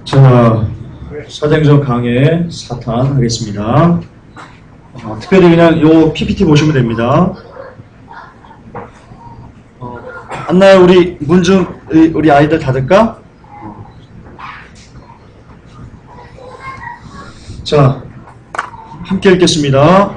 자, 사도행전 강해 4탄 하겠습니다. 특별히 그냥 요 PPT 보시면 됩니다. 안나야, 우리 문 좀 우리 아이들 닫을까? 자, 함께 읽겠습니다.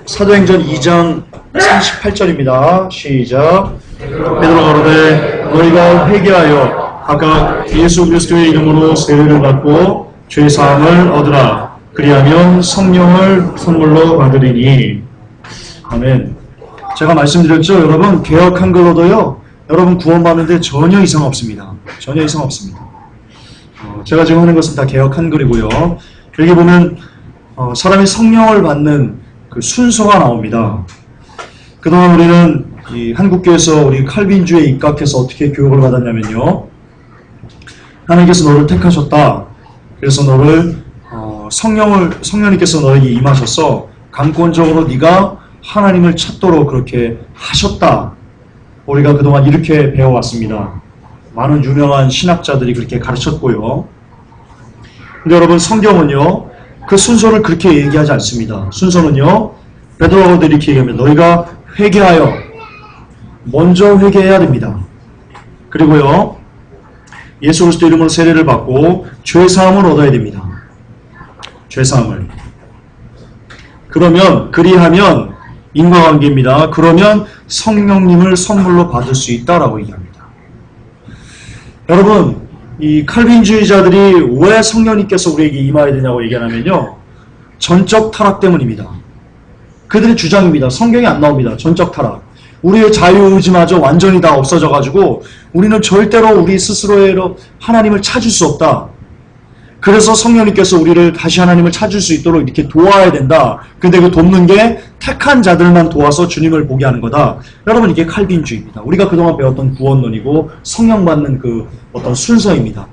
사도행전 2장 38절입니다. 시작. 베드로가 가로되 너희가 회개하여 각각 예수 그리스도의 이름으로 세례를 받고 죄 사함을 얻으라. 그리하면 성령을 선물로 받으리니. 아멘. 제가 말씀드렸죠, 여러분, 개역 한글로도요, 여러분 구원받는데 전혀 이상 없습니다. 전혀 이상 없습니다. 제가 지금 하는 것은 다 개역 한글이고요. 여기 보면 사람이 성령을 받는 그 순서가 나옵니다. 그동안 우리는 이 한국교회에서 우리 칼빈주의에 입각해서 어떻게 교육을 받았냐면요, 하나님께서 너를 택하셨다. 그래서 너를 성령님께서 너에게 임하셔서 강권적으로 네가 하나님을 찾도록 그렇게 하셨다. 우리가 그동안 이렇게 배워왔습니다. 많은 유명한 신학자들이 그렇게 가르쳤고요. 근데 여러분, 성경은요, 그 순서를 그렇게 얘기하지 않습니다. 순서는요, 베드로가 이렇게 얘기하면 너희가 회개하여, 먼저 회개해야 됩니다. 그리고요, 예수 그리스도 이름으로 세례를 받고 죄 사함을 얻어야 됩니다. 죄 사함을. 그리하면 인과관계입니다. 그러면 성령님을 선물로 받을 수 있다라고 얘기합니다. 여러분, 이 칼빈주의자들이 왜 성령님께서 우리에게 임하여야 되냐고 얘기하냐면요, 전적 타락 때문입니다. 그들의 주장입니다. 성경이 안 나옵니다. 전적 타락. 우리의 자유의지마저 완전히 다 없어져가지고 우리는 절대로 우리 스스로로 하나님을 찾을 수 없다. 그래서 성령님께서 우리를 다시 하나님을 찾을 수 있도록 이렇게 도와야 된다. 근데 그 돕는 게 택한 자들만 도와서 주님을 보게 하는 거다. 여러분, 이게 칼빈주의입니다. 우리가 그동안 배웠던 구원론이고 성령 받는 그 어떤 순서입니다.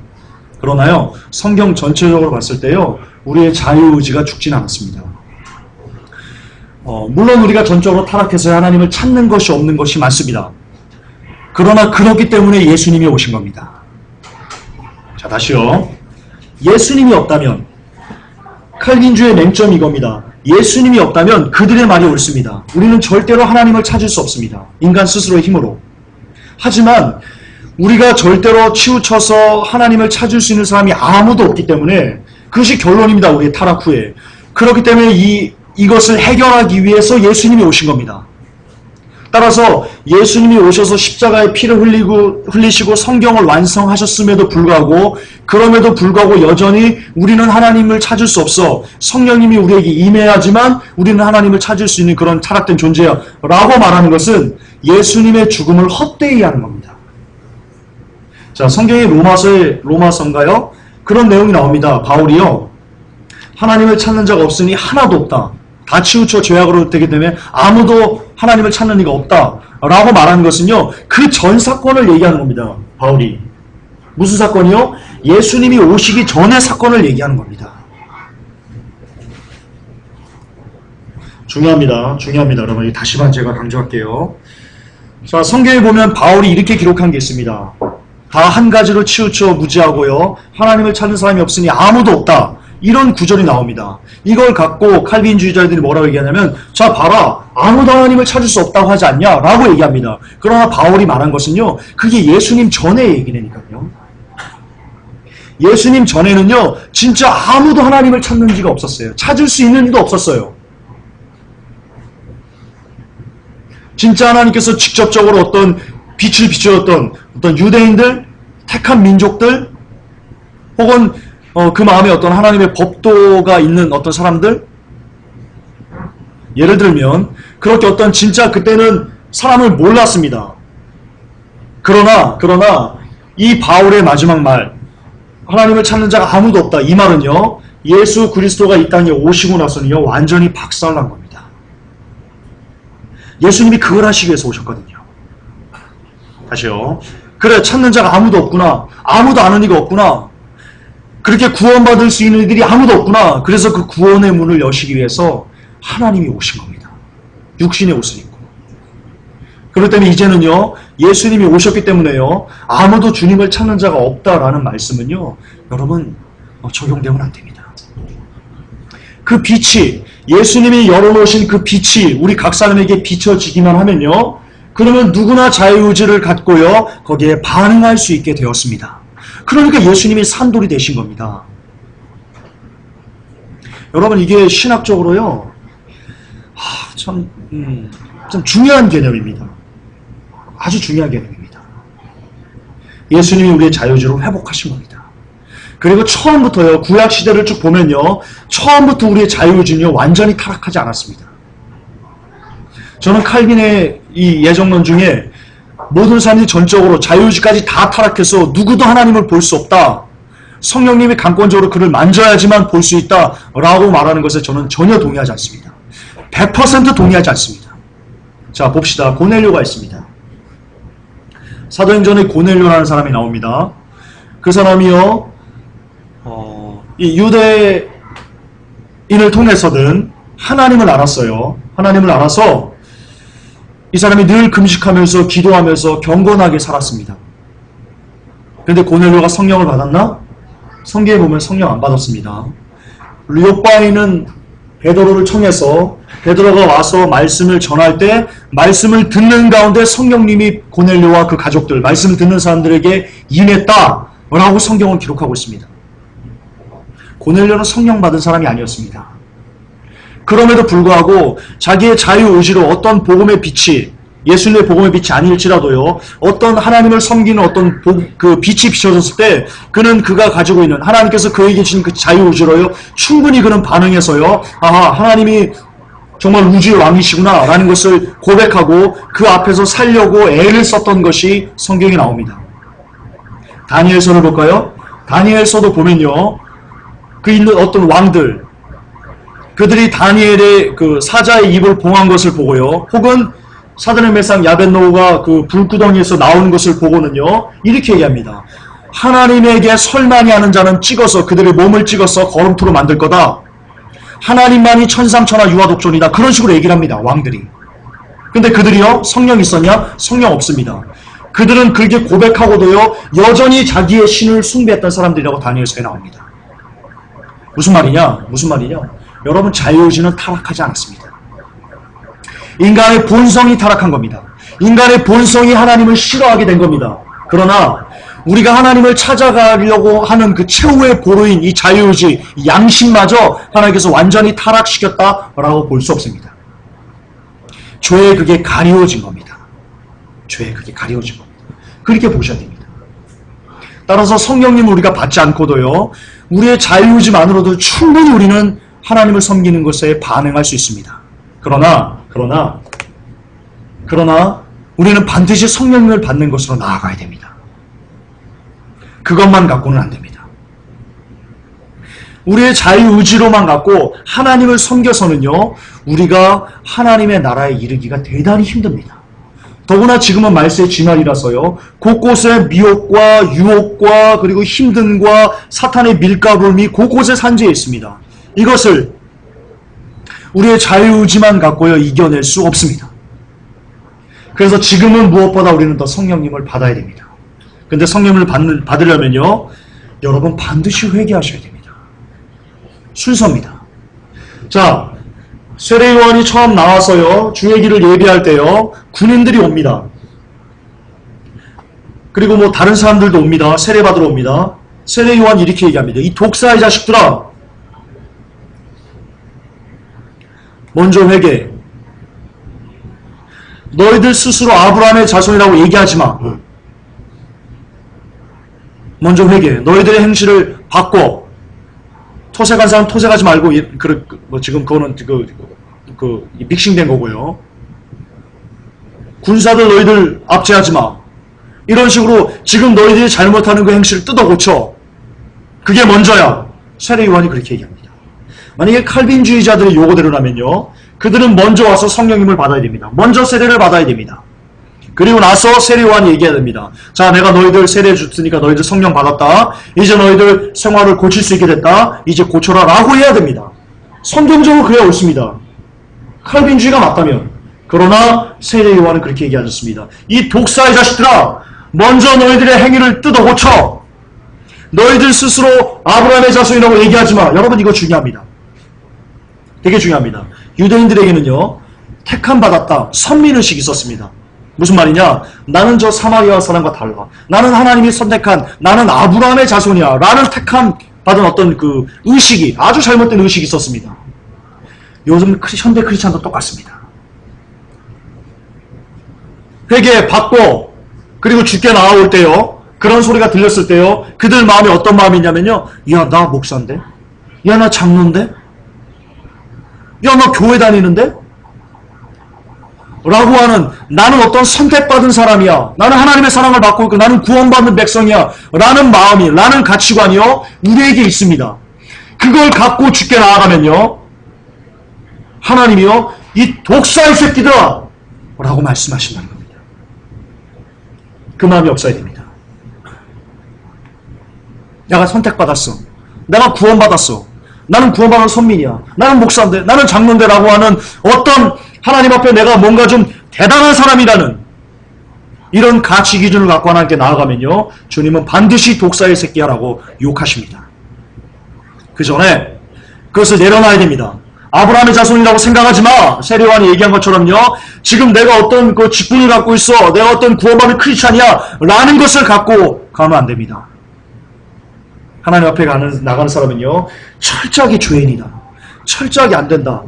그러나요, 성경 전체적으로 봤을 때요, 우리의 자유의지가 죽지는 않습니다. 물론 우리가 전적으로 타락해서 하나님을 찾는 것이 없는 것이 많습니다. 그러나 그렇기 때문에 예수님이 오신 겁니다. 자, 다시요. 예수님이 없다면, 칼빈주의 맹점이 이겁니다. 예수님이 없다면 그들의 말이 옳습니다. 우리는 절대로 하나님을 찾을 수 없습니다. 인간 스스로의 힘으로. 하지만 우리가 절대로 치우쳐서 하나님을 찾을 수 있는 사람이 아무도 없기 때문에 그것이 결론입니다. 우리의 타락 후에. 그렇기 때문에 이것을 해결하기 위해서 예수님이 오신 겁니다. 따라서 예수님이 오셔서 십자가에 피를 흘리시고 성경을 완성하셨음에도 불구하고, 그럼에도 불구하고 여전히 우리는 하나님을 찾을 수 없어. 성령님이 우리에게 임해야지만 우리는 하나님을 찾을 수 있는 그런 타락된 존재야 라고 말하는 것은 예수님의 죽음을 헛되이 하는 겁니다. 자, 성경의 로마서인가요? 그런 내용이 나옵니다. 바울이요, 하나님을 찾는 자가 없으니 하나도 없다. 다 치우쳐 죄악으로 되기 때문에 아무도 하나님을 찾는 이가 없다 라고 말하는 것은요, 그 전 사건을 얘기하는 겁니다. 바울이. 무슨 사건이요? 예수님이 오시기 전의 사건을 얘기하는 겁니다. 중요합니다. 여러분, 다시 한 번 제가 강조할게요. 자, 성경에 보면 바울이 이렇게 기록한 게 있습니다. 다 한 가지로 치우쳐 무지하고요, 하나님을 찾는 사람이 없으니 아무도 없다. 이런 구절이 나옵니다. 이걸 갖고 칼빈주의자들이 뭐라고 얘기하냐면, 자, 봐라, 아무도 하나님을 찾을 수 없다고 하지 않냐 라고 얘기합니다. 그러나 바울이 말한 것은요, 그게 예수님 전의 얘기라니까요. 예수님 전에는요, 진짜 아무도 하나님을 찾는 지가 없었어요. 찾을 수 있는 이도 없었어요. 진짜 하나님께서 직접적으로 어떤 빛을 비추었던 어떤 유대인들, 택한 민족들, 혹은 그 마음에 어떤 하나님의 법도가 있는 어떤 사람들, 예를 들면 그렇게 어떤 진짜 그때는 사람을 몰랐습니다. 그러나 이 바울의 마지막 말, 하나님을 찾는 자가 아무도 없다, 이 말은요, 예수 그리스도가 이 땅에 오시고 나서는요, 완전히 박살난 겁니다. 예수님이 그걸 하시기 위해서 오셨거든요. 다시요. 그래, 찾는 자가 아무도 없구나, 아무도 아는 이가 없구나, 그렇게 구원받을 수 있는 이들이 아무도 없구나. 그래서 그 구원의 문을 여시기 위해서 하나님이 오신 겁니다. 육신의 옷을 입고. 그렇기 때문에 이제는요, 예수님이 오셨기 때문에요, 아무도 주님을 찾는 자가 없다라는 말씀은요, 여러분, 적용되면 안 됩니다. 그 빛이, 예수님이 열어놓으신 그 빛이 우리 각 사람에게 비춰지기만 하면요, 그러면 누구나 자유의지를 갖고요, 거기에 반응할 수 있게 되었습니다. 그러니까 예수님이 산돌이 되신 겁니다. 여러분, 이게 신학적으로요, 참 중요한 개념입니다. 아주 중요한 개념입니다. 예수님이 우리의 자유의지를 회복하신 겁니다. 그리고 처음부터요, 구약시대를 쭉 보면요, 처음부터 우리의 자유의지는요, 완전히 타락하지 않았습니다. 저는 칼빈의 이 예정론 중에 모든 사람이 전적으로 자유의지까지 다 타락해서 누구도 하나님을 볼 수 없다, 성령님이 강권적으로 그를 만져야지만 볼 수 있다 라고 말하는 것에 저는 전혀 동의하지 않습니다. 100% 동의하지 않습니다. 자, 봅시다. 고넬료가 있습니다. 사도행전에 고넬료라는 사람이 나옵니다. 그 사람이요, 이 유대인을 통해서든 하나님을 알았어요. 하나님을 알아서 이 사람이 늘 금식하면서 기도하면서 경건하게 살았습니다. 그런데 고넬료가 성령을 받았나? 성경에 보면 성령 안 받았습니다. 요바에는 베드로를 청해서 베드로가 와서 말씀을 전할 때 말씀을 듣는 가운데 성령님이 고넬료와 그 가족들, 말씀을 듣는 사람들에게 임했다라고 성경은 기록하고 있습니다. 고넬료는 성령 받은 사람이 아니었습니다. 그럼에도 불구하고 자기의 자유의지로 어떤 복음의 빛이, 예수님의 복음의 빛이 아닐지라도요, 어떤 하나님을 섬기는 어떤 그 빛이 비춰졌을 때 그는 그가 가지고 있는, 하나님께서 그에게 주신 그 자유의지로요, 충분히 그는 반응해서요, 아하, 하나님이 정말 우주의 왕이시구나 라는 것을 고백하고 그 앞에서 살려고 애를 썼던 것이 성경에 나옵니다. 다니엘서를 볼까요? 다니엘서도 보면요, 그 있는 어떤 왕들, 그들이 다니엘의 그 사자의 입을 봉한 것을 보고요, 혹은 사드락 메삭 아벳느고가 그 불구덩이에서 나오는 것을 보고는요, 이렇게 얘기합니다. 하나님에게 설만이 하는 자는 찍어서, 그들의 몸을 찍어서 거름토로 만들 거다. 하나님만이 천삼천하 유아독존이다. 그런 식으로 얘기를 합니다. 왕들이. 근데 그들이요, 성령 있었냐? 성령 없습니다. 그들은 그렇게 고백하고도요, 여전히 자기의 신을 숭배했던 사람들이라고 다니엘서에 나옵니다. 무슨 말이냐? 무슨 말이냐? 여러분, 자유의지는 타락하지 않았습니다. 인간의 본성이 타락한 겁니다. 인간의 본성이 하나님을 싫어하게 된 겁니다. 그러나 우리가 하나님을 찾아가려고 하는 그 최후의 보루인 이 자유의지, 이 양심마저 하나님께서 완전히 타락시켰다라고 볼 수 없습니다. 죄에 그게 가리워진 겁니다. 죄에 그게 가리워진 겁니다. 그렇게 보셔야 됩니다. 따라서 성령님을 우리가 받지 않고도요, 우리의 자유의지만으로도 충분히 우리는 하나님을 섬기는 것에 반응할 수 있습니다. 그러나 우리는 반드시 성령님을 받는 것으로 나아가야 됩니다. 그것만 갖고는 안 됩니다. 우리의 자유의지로만 갖고 하나님을 섬겨서는요, 우리가 하나님의 나라에 이르기가 대단히 힘듭니다. 더구나 지금은 말세의 진날이라서요, 곳곳에 미혹과 유혹과 그리고 힘듦과 사탄의 밀가부름이 곳곳에 산재해 있습니다. 이것을 우리의 자유의지만 갖고요, 이겨낼 수 없습니다. 그래서 지금은 무엇보다 우리는 더 성령님을 받아야 됩니다. 근데 성령님을 받으려면요, 여러분 반드시 회개하셔야 됩니다. 순서입니다. 자, 세례요한이 처음 나와서요, 주의 길을 예비할 때요, 군인들이 옵니다. 그리고 뭐 다른 사람들도 옵니다. 세례받으러 옵니다. 세례요한이 이렇게 얘기합니다. 이 독사의 자식들아, 먼저 회개. 너희들 스스로 아브라함의 자손이라고 얘기하지 마. 먼저 회개. 너희들의 행실을 바꿔. 토색한 사람 토색하지 말고, 지금 그거는 믹싱된 거고요. 군사들 너희들 압제하지 마. 이런 식으로 지금 너희들이 잘못하는 그 행실을 뜯어 고쳐. 그게 먼저야. 세례 요한이 그렇게 얘기합니다. 만약에 칼빈주의자들의 요구대로라면요, 그들은 먼저 와서 성령님을 받아야 됩니다. 먼저 세례를 받아야 됩니다. 그리고 나서 세례 요한이 얘기해야 됩니다. 자, 내가 너희들 세례 줬으니까 너희들 성령 받았다. 이제 너희들 생활을 고칠 수 있게 됐다. 이제 고쳐라 라고 해야 됩니다. 성경적으로 그래야 옳습니다. 칼빈주의가 맞다면. 그러나 세례 요한은 그렇게 얘기하셨습니다. 이 독사의 자식들아, 먼저 너희들의 행위를 뜯어 고쳐. 너희들 스스로 아브라함의 자손이라고 얘기하지 마. 여러분, 이거 중요합니다. 되게 중요합니다. 유대인들에게는요, 택함 받았다, 선민의식이 있었습니다. 무슨 말이냐? 나는 저 사마리아 사람과 달라. 나는 하나님이 선택한, 나는 아브라함의 자손이야 라는 택함 받은 어떤 그 의식이, 아주 잘못된 의식이 있었습니다. 요즘 현대 크리스찬도 똑같습니다. 회개 받고 그리고 죽게 나올 때요, 그런 소리가 들렸을 때요, 그들 마음이 어떤 마음이냐면요, 야, 나 목사인데? 야, 나 장로인데? 야, 나 교회 다니는데? 라고 하는, 나는 어떤 선택받은 사람이야, 나는 하나님의 사랑을 받고 있고 나는 구원받는 백성이야 라는 마음이, 라는 가치관이요, 우리에게 있습니다. 그걸 갖고 죽게 나아가면요, 하나님이요, 이 독사의 새끼들아 라고 말씀하신다는 겁니다. 그 마음이 없어야 됩니다. 내가 선택받았어, 내가 구원받았어, 나는 구원받은 선민이야, 나는 목사인데, 나는 장로인데 라고 하는 어떤 하나님 앞에 내가 뭔가 좀 대단한 사람이라는 이런 가치 기준을 갖고 하나님께 나아가면요, 주님은 반드시 독사의 새끼야라고 욕하십니다. 그 전에 그것을 내려놔야 됩니다. 아브라함의 자손이라고 생각하지 마. 세례 요한이 얘기한 것처럼요, 지금 내가 어떤 그 직분을 갖고 있어, 내가 어떤 구원받은 크리스찬이야 라는 것을 갖고 가면 안 됩니다. 하나님 앞에 나가는 사람은요, 철저하게 죄인이다, 철저하게 안 된다,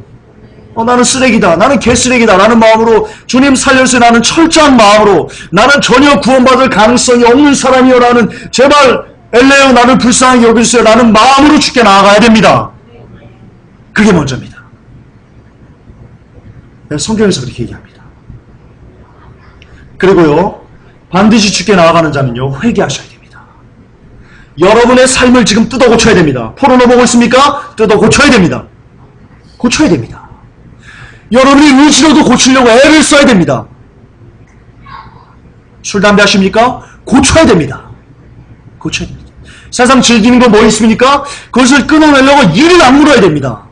나는 쓰레기다, 나는 개쓰레기다 라는 마음으로, 주님 살려주세요 라는 철저한 마음으로, 나는 전혀 구원받을 가능성이 없는 사람이요 라는, 제발 엘레오 나를 불쌍하게 여겨주세요 라는 마음으로 죽게 나아가야 됩니다. 그게 먼저입니다. 성경에서 그렇게 얘기합니다. 그리고요, 반드시 죽게 나아가는 자는요, 회개하셔야 됩니다. 여러분의 삶을 지금 뜯어 고쳐야 됩니다. 포르노 보고 있습니까? 뜯어 고쳐야 됩니다. 고쳐야 됩니다. 여러분이 의지로도 고치려고 애를 써야 됩니다. 술, 담배 하십니까? 고쳐야 됩니다. 고쳐야 됩니다. 세상 즐기는 거 뭐 있습니까? 그것을 끊어내려고 이를 악물어야 됩니다.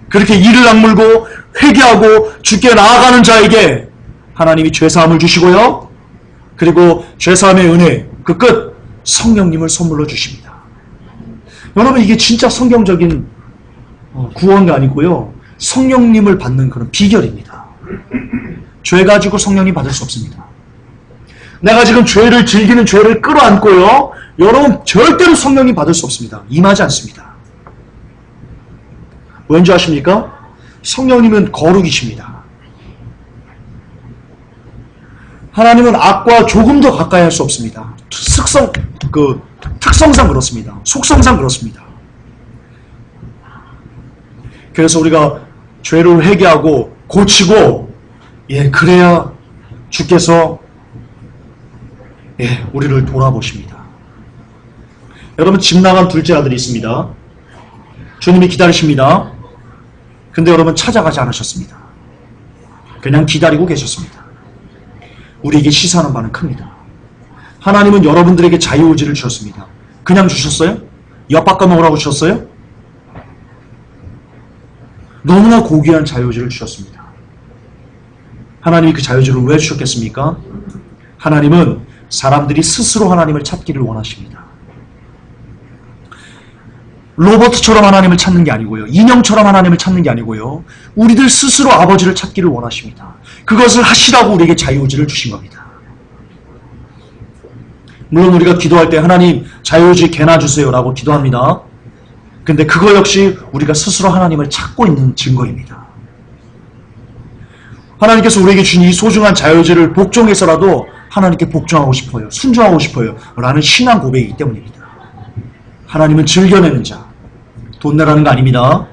그렇게 이를 악물고 회개하고 죽게 나아가는 자에게 하나님이 죄사함을 주시고요, 그리고 죄사함의 은혜, 그 끝, 성령님을 선물로 주십니다. 여러분, 이게 진짜 성경적인 구원이 아니고요, 성령님을 받는 그런 비결입니다. 죄 가지고 성령님 받을 수 없습니다. 내가 지금 죄를 즐기는 죄를 끌어안고요, 여러분 절대로 성령님 받을 수 없습니다. 임하지 않습니다. 왠지 아십니까? 성령님은 거룩이십니다. 하나님은 악과 조금 더 가까이 할 수 없습니다. 특성상 그렇습니다. 속성상 그렇습니다. 그래서 우리가 죄를 회개하고 고치고, 그래야 주께서 우리를 돌아보십니다. 여러분, 집 나간 둘째 아들이 있습니다. 주님이 기다리십니다. 근데 여러분, 찾아가지 않으셨습니다. 그냥 기다리고 계셨습니다. 우리에게 시사하는 바는 큽니다. 하나님은 여러분들에게 자유의지를 주셨습니다. 그냥 주셨어요? 엿바꿔 먹으라고 주셨어요? 너무나 고귀한 자유의지를 주셨습니다. 하나님이 그 자유의지를 왜 주셨겠습니까? 하나님은 사람들이 스스로 하나님을 찾기를 원하십니다. 로버트처럼 하나님을 찾는 게 아니고요, 인형처럼 하나님을 찾는 게 아니고요, 우리들 스스로 아버지를 찾기를 원하십니다. 그것을 하시라고 우리에게 자유의지를 주신 겁니다. 물론 우리가 기도할 때 하나님 자유의지 개나 주세요 라고 기도합니다. 근데 그거 역시 우리가 스스로 하나님을 찾고 있는 증거입니다. 하나님께서 우리에게 주신 이 소중한 자유의지를 복종해서라도 하나님께 복종하고 싶어요, 순종하고 싶어요 라는 신앙 고백이기 때문입니다. 하나님은 즐겨내는 자, 돈 내라는 거 아닙니다.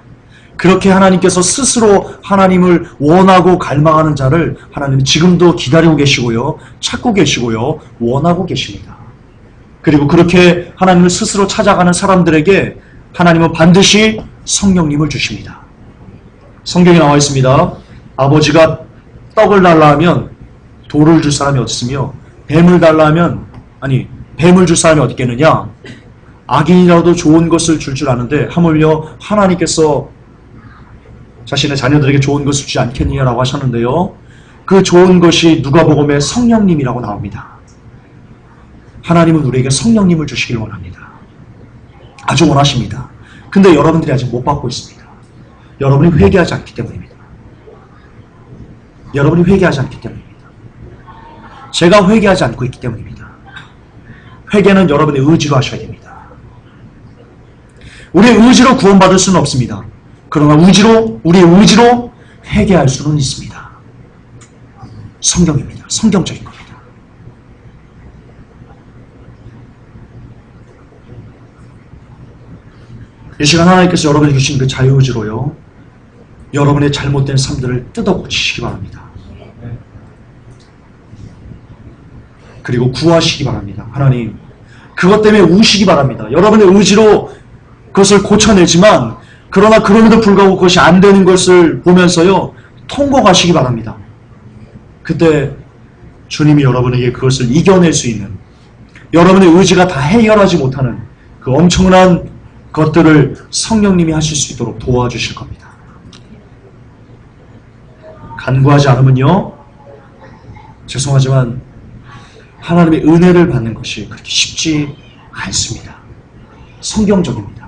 그렇게 하나님께서 스스로 하나님을 원하고 갈망하는 자를 하나님은 지금도 기다리고 계시고요, 찾고 계시고요, 원하고 계십니다. 그리고 그렇게 하나님을 스스로 찾아가는 사람들에게 하나님은 반드시 성령님을 주십니다. 성경에 나와 있습니다. 아버지가 떡을 달라 하면 돌을 줄 사람이 어디 있으며, 뱀을 달라 하면, 뱀을 줄 사람이 어디 있겠느냐? 악인이라도 좋은 것을 줄 아는데 하물며 하나님께서 자신의 자녀들에게 좋은 것을 주지 않겠느냐라고 하셨는데요. 그 좋은 것이 누가복음에 성령님이라고 나옵니다. 하나님은 우리에게 성령님을 주시길 원합니다. 아주 원하십니다. 근데 여러분들이 아직 못 받고 있습니다. 여러분이 회개하지 않기 때문입니다. 여러분이 회개하지 않기 때문입니다. 제가 회개하지 않고 있기 때문입니다. 회개는 여러분의 의지로 하셔야 됩니다. 우리의 의지로 구원받을 수는 없습니다. 그러나 우리의 의지로 회개할 수는 있습니다. 성경입니다. 성경적인 겁니다. 이 시간 하나님께서 여러분에게 주신 그 자유의지로요, 여러분의 잘못된 삶들을 뜯어고치시기 바랍니다. 그리고 구하시기 바랍니다. 하나님, 그것 때문에 우시기 바랍니다. 여러분의 의지로 그것을 고쳐내지만, 그러나 그럼에도 불구하고 그것이 안 되는 것을 보면서요, 통곡하시기 바랍니다. 그때 주님이 여러분에게 그것을 이겨낼 수 있는, 여러분의 의지가 다 해결하지 못하는 그 엄청난 것들을 성령님이 하실 수 있도록 도와주실 겁니다. 간구하지 않으면요, 죄송하지만 하나님의 은혜를 받는 것이 그렇게 쉽지 않습니다. 성경적입니다.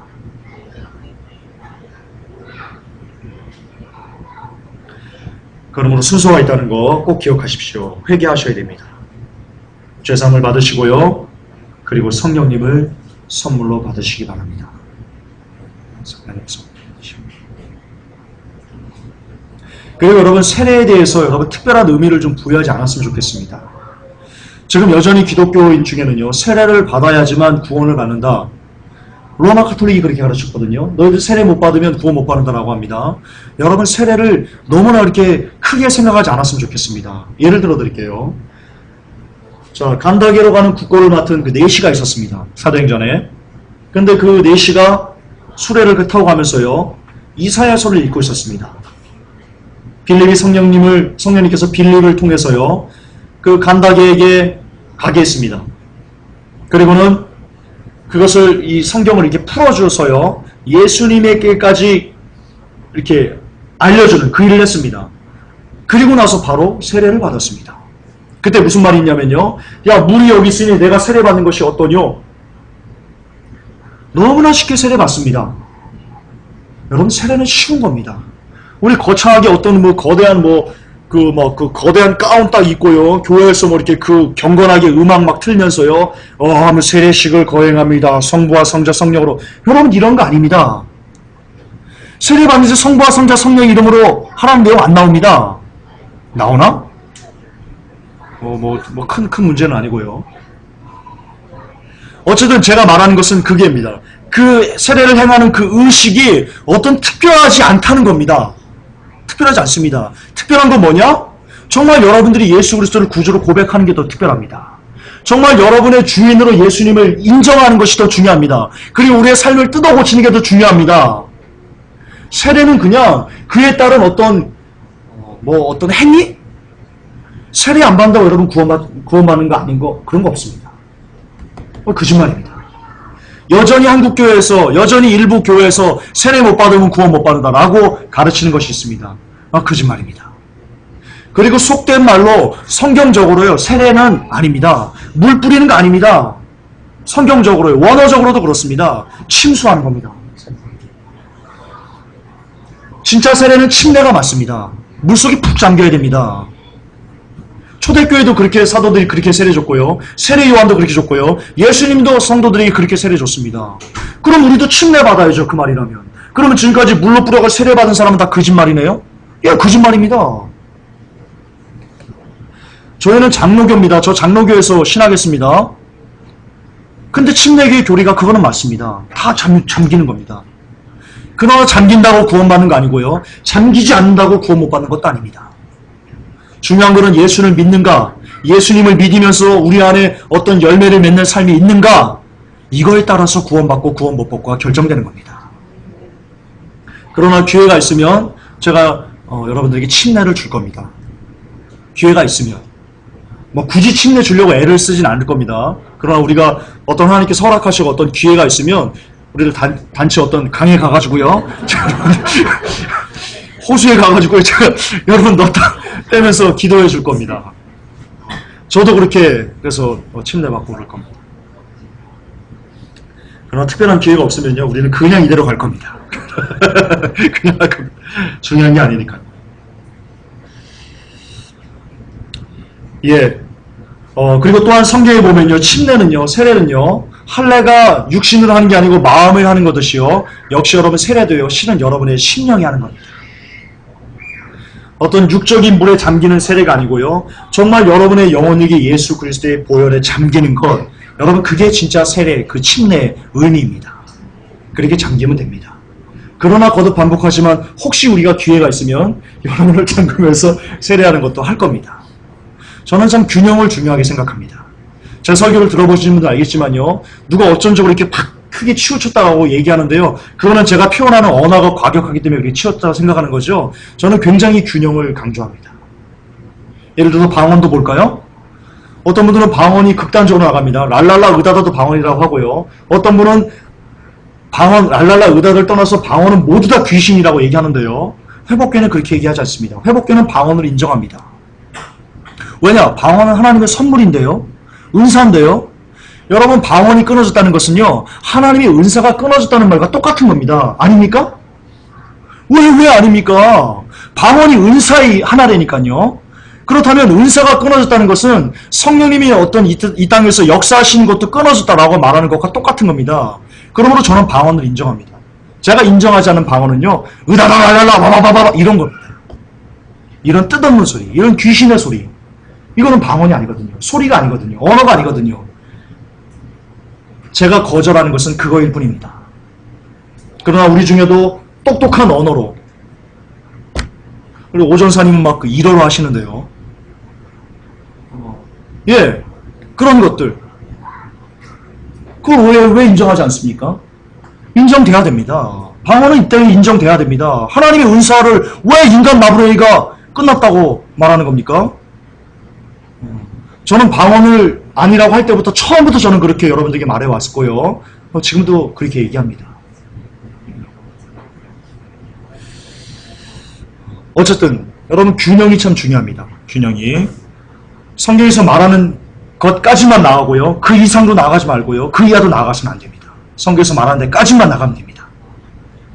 그러므로 순서가 있다는 거 꼭 기억하십시오. 회개하셔야 됩니다. 죄사함을 받으시고요, 그리고 성령님을 선물로 받으시기 바랍니다. 그리고 여러분, 세례에 대해서 여러분 특별한 의미를 좀 부여하지 않았으면 좋겠습니다. 지금 여전히 기독교인 중에는요, 세례를 받아야지만 구원을 받는다, 로마 카톨릭이 그렇게 가르쳤거든요. 너희들 세례 못 받으면 구원 못 받는다라고 합니다. 여러분, 세례를 너무나 이렇게 크게 생각하지 않았으면 좋겠습니다. 예를 들어 드릴게요. 자, 간다게로 가는 국고를 맡은 그 네시가 있었습니다. 사도행전에. 근데 그 네시가 수레를 타고 가면서요, 이사야서를 읽고 있었습니다. 빌립이 성령님께서 빌립을 통해서요, 그 간다게에게 가게 했습니다. 그리고는 그것을, 이 성경을 이렇게 풀어줘서요, 예수님에게까지 이렇게 알려주는 그 일을 했습니다. 그리고 나서 바로 세례를 받았습니다. 그때 무슨 말이 있냐면요, 야, 물이 여기 있으니 내가 세례 받는 것이 어떠뇨? 너무나 쉽게 세례 받습니다. 여러분, 세례는 쉬운 겁니다. 우리 거창하게 어떤 거대한 거대한 가운 딱 입고요, 교회에서 이렇게 그 경건하게 음악 막 틀면서요, 하면 세례식을 거행합니다. 성부와 성자 성령으로. 여러분, 이런 거 아닙니다. 세례 받는지 성부와 성자 성령 이름으로 하라는 내용 안 나옵니다. 나오나? 큰 문제는 아니고요. 어쨌든 제가 말하는 것은 그게입니다. 그 세례를 행하는 그 의식이 어떤 특별하지 않다는 겁니다. 특별하지 않습니다. 특별한 건 뭐냐? 정말 여러분들이 예수 그리스도를 구주로 고백하는 게 더 특별합니다. 정말 여러분의 주인으로 예수님을 인정하는 것이 더 중요합니다. 그리고 우리의 삶을 뜯어 고치는 게 더 중요합니다. 세례는 그냥 그에 따른 어떤 행위? 세례 안 받는다고 여러분 구원받는 거 아닌 거, 그런 거 없습니다. 거짓말입니다. 여전히 한국교회에서, 여전히 일부 교회에서 세례 못 받으면 구원 못 받는다라고 가르치는 것이 있습니다. 거짓말입니다. 그리고 속된 말로 성경적으로요, 세례는 아닙니다. 물 뿌리는 거 아닙니다. 성경적으로요, 원어적으로도 그렇습니다. 침수하는 겁니다. 진짜 세례는 침례가 맞습니다. 물속에 푹 잠겨야 됩니다. 초대교회도 그렇게 사도들이 그렇게 세례 줬고요, 세례 요한도 그렇게 줬고요, 예수님도 성도들이 그렇게 세례 줬습니다. 그럼 우리도 침례 받아야죠, 그 말이라면. 그러면 지금까지 물로 뿌려가 세례 받은 사람은 다 거짓말이네요? 예, 거짓말입니다. 저희는 장로교입니다. 저 장로교에서 신학했습니다. 근데 침례교의 교리가 그거는 맞습니다. 다 잠기는 겁니다. 그러나 잠긴다고 구원받는 거 아니고요, 잠기지 않는다고 구원 못 받는 것도 아닙니다. 중요한 것은 예수를 믿는가, 예수님을 믿으면서 우리 안에 어떤 열매를 맺는 삶이 있는가, 이거에 따라서 구원받고 구원 못 받고가 결정되는 겁니다. 그러나 기회가 있으면 제가 여러분들에게 침례를 줄 겁니다. 기회가 있으면. 굳이 침례 주려고 애를 쓰진 않을 겁니다. 그러나 우리가 어떤 하나님께서 허락하시고 어떤 기회가 있으면 우리들 단체 어떤 강에 가가지고요, 호수에 가가지고 제가 여러분 넣었다 빼면서 기도해 줄 겁니다. 저도 그렇게 그래서 침례 받고 그럴 겁니다. 그러나 특별한 기회가 없으면요, 우리는 그냥 이대로 갈 겁니다. 그냥 중요한 게 아니니까요. 예. 그리고 또한 성경에 보면요, 침례는요, 세례는요, 할례가 육신으로 하는 게 아니고 마음을 하는 것이요. 역시 여러분 세례도요, 실은 여러분의 심령이 하는 겁니다. 어떤 육적인 물에 잠기는 세례가 아니고요. 정말 여러분의 영혼에게 예수 그리스도의 보혈에 잠기는 것. 여러분 그게 진짜 세례, 그 침례의 의미입니다. 그렇게 잠기면 됩니다. 그러나 거듭 반복하지만 혹시 우리가 기회가 있으면 여러분을 잠그면서 세례하는 것도 할 겁니다. 저는 참 균형을 중요하게 생각합니다. 제 설교를 들어보시는 분들 알겠지만요. 누가 어쩐지 이렇게 팍 크게 치우쳤다고 얘기하는데요. 그거는 제가 표현하는 언어가 과격하기 때문에 그렇게 치웠다고 생각하는 거죠. 저는 굉장히 균형을 강조합니다. 예를 들어서 방언도 볼까요? 어떤 분들은 방언이 극단적으로 나갑니다. 랄랄라 의다다도 방언이라고 하고요. 어떤 분은 방언, 랄랄라 의다를 떠나서 방언은 모두 다 귀신이라고 얘기하는데요. 회복계는 그렇게 얘기하지 않습니다. 회복계는 방언을 인정합니다. 왜냐? 방언은 하나님의 선물인데요. 은사인데요. 여러분 방언이 끊어졌다는 것은요. 하나님의 은사가 끊어졌다는 말과 똑같은 겁니다. 아닙니까? 왜 아닙니까? 방언이 은사의 하나라니까요. 그렇다면 은사가 끊어졌다는 것은 성령님이 어떤 이 땅에서 역사하시는 것도 끊어졌다라고 말하는 것과 똑같은 겁니다. 그러므로 저는 방언을 인정합니다. 제가 인정하지 않은 방언은요. 으다다라라라 바바바바 이런 겁니다. 이런 뜻없는 소리, 이런 귀신의 소리. 이거는 방언이 아니거든요. 소리가 아니거든요. 언어가 아니거든요. 제가 거절하는 것은 그거일 뿐입니다. 그러나 우리 중에도 똑똑한 언어로 그리고 오전사님은 막 일어로 하시는데요. 예, 그런 것들 그걸 왜 인정하지 않습니까? 인정돼야 됩니다. 방언은 이때 인정돼야 됩니다. 하나님의 은사를 왜 인간 나부레이가 끝났다고 말하는 겁니까? 저는 방언을 아니라고 할 때부터 처음부터 저는 그렇게 여러분들에게 말해왔고요. 지금도 그렇게 얘기합니다. 어쨌든 여러분 균형이 참 중요합니다. 균형이 성경에서 말하는 것까지만 나가고요. 그 이상도 나가지 말고요. 그 이하도 나가시면 안 됩니다. 성경에서 말하는 데까지만 나가면 됩니다.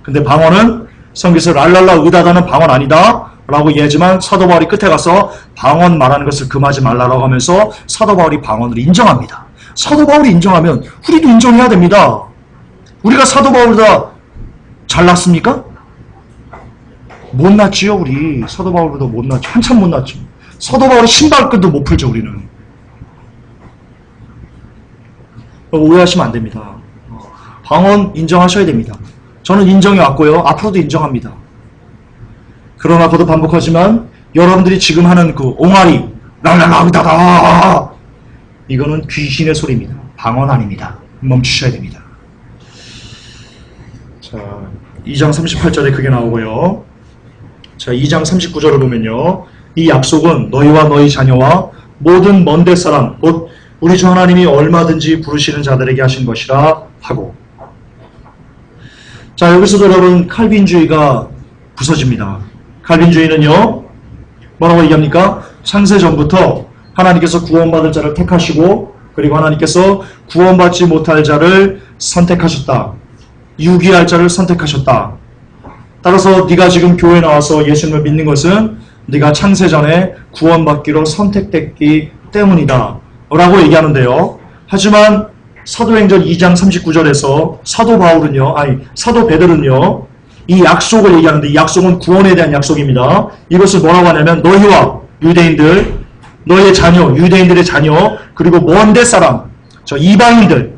근데 방언은 성경에서 랄랄라 의다다는 방언 아니다 라고 얘기하지만 사도 바울이 끝에 가서 방언 말하는 것을 금하지 말라라고 하면서 사도 바울이 방언을 인정합니다. 사도 바울이 인정하면 우리도 인정해야 됩니다. 우리가 사도 바울보다 잘났습니까? 못났지요. 우리 사도 바울보다 못났죠. 한참 못났죠. 사도 바울의 신발끈도 못 풀죠. 우리는. 오해하시면 안 됩니다. 방언 인정하셔야 됩니다. 저는 인정해왔고요. 앞으로도 인정합니다. 그러나 거듭 반복하지만 여러분들이 지금 하는 그 옹알이 랄랄라우다다 이거는 귀신의 소리입니다. 방언 아닙니다. 멈추셔야 됩니다. 자, 2장 38절에 그게 나오고요. 자, 2장 39절을 보면요. 이 약속은 너희와 너희 자녀와 모든 먼데 사람 곧 우리 주 하나님이 얼마든지 부르시는 자들에게 하신 것이라 하고. 자, 여기서도 여러분 칼빈주의가 부서집니다. 칼빈주의는요. 뭐라고 얘기합니까? 창세전부터 하나님께서 구원받을 자를 택하시고 그리고 하나님께서 구원받지 못할 자를 선택하셨다. 유기할 자를 선택하셨다. 따라서 네가 지금 교회에 나와서 예수님을 믿는 것은 네가 창세전에 구원받기로 선택됐기 때문이다 라고 얘기하는데요. 하지만 사도행전 2장 39절에서 사도 베드로는요. 이 약속을 얘기하는데 이 약속은 구원에 대한 약속입니다. 이것을 뭐라고 하냐면 너희와 유대인들, 너희의 자녀, 유대인들의 자녀, 그리고 먼데 사람, 저 이방인들,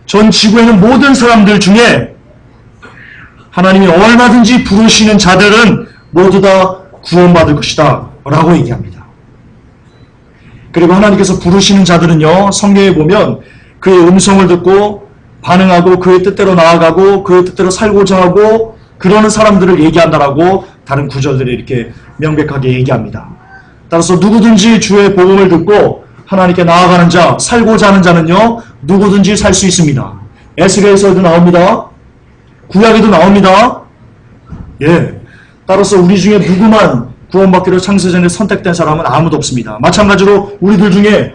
전 지구에 있는 모든 사람들 중에 하나님이 얼마든지 부르시는 자들은 모두 다 구원받을 것이다 라고 얘기합니다. 그리고 하나님께서 부르시는 자들은요. 성경에 보면 그의 음성을 듣고 반응하고 그의 뜻대로 나아가고 그의 뜻대로 살고자 하고 그러는 사람들을 얘기한다라고 다른 구절들이 이렇게 명백하게 얘기합니다. 따라서 누구든지 주의 복음을 듣고 하나님께 나아가는 자, 살고자 하는 자는요. 누구든지 살 수 있습니다. 에스겔에서도 나옵니다. 구약에도 나옵니다. 예. 따라서 우리 중에 누구만 구원받기로 창세전에 선택된 사람은 아무도 없습니다. 마찬가지로 우리들 중에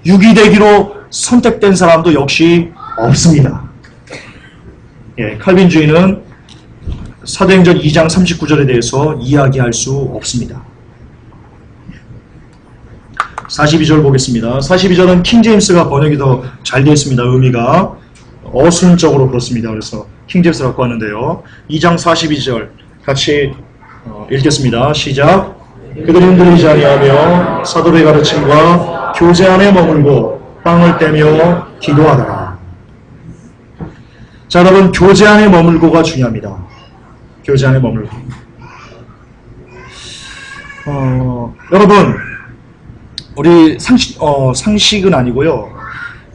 유기되기로 선택된 사람도 역시 없습니다. 예, 칼빈주의는 사도행전 2장 39절에 대해서 이야기할 수 없습니다. 42절 보겠습니다. 42절은 킹제임스가 번역이 더 잘 되어 있습니다. 의미가 어순적으로 그렇습니다. 그래서 킹제임스 갖고 왔는데요. 2장 42절 같이 읽겠습니다. 시작. 그들이 흔들리지 아니하며 사도의 가르침과 교제 안에 머물고 빵을 떼며 기도하더라. 자, 여러분, 교제 안에 머물고가 중요합니다. 교제 안에 머물고. 여러분, 우리 상식은 아니고요.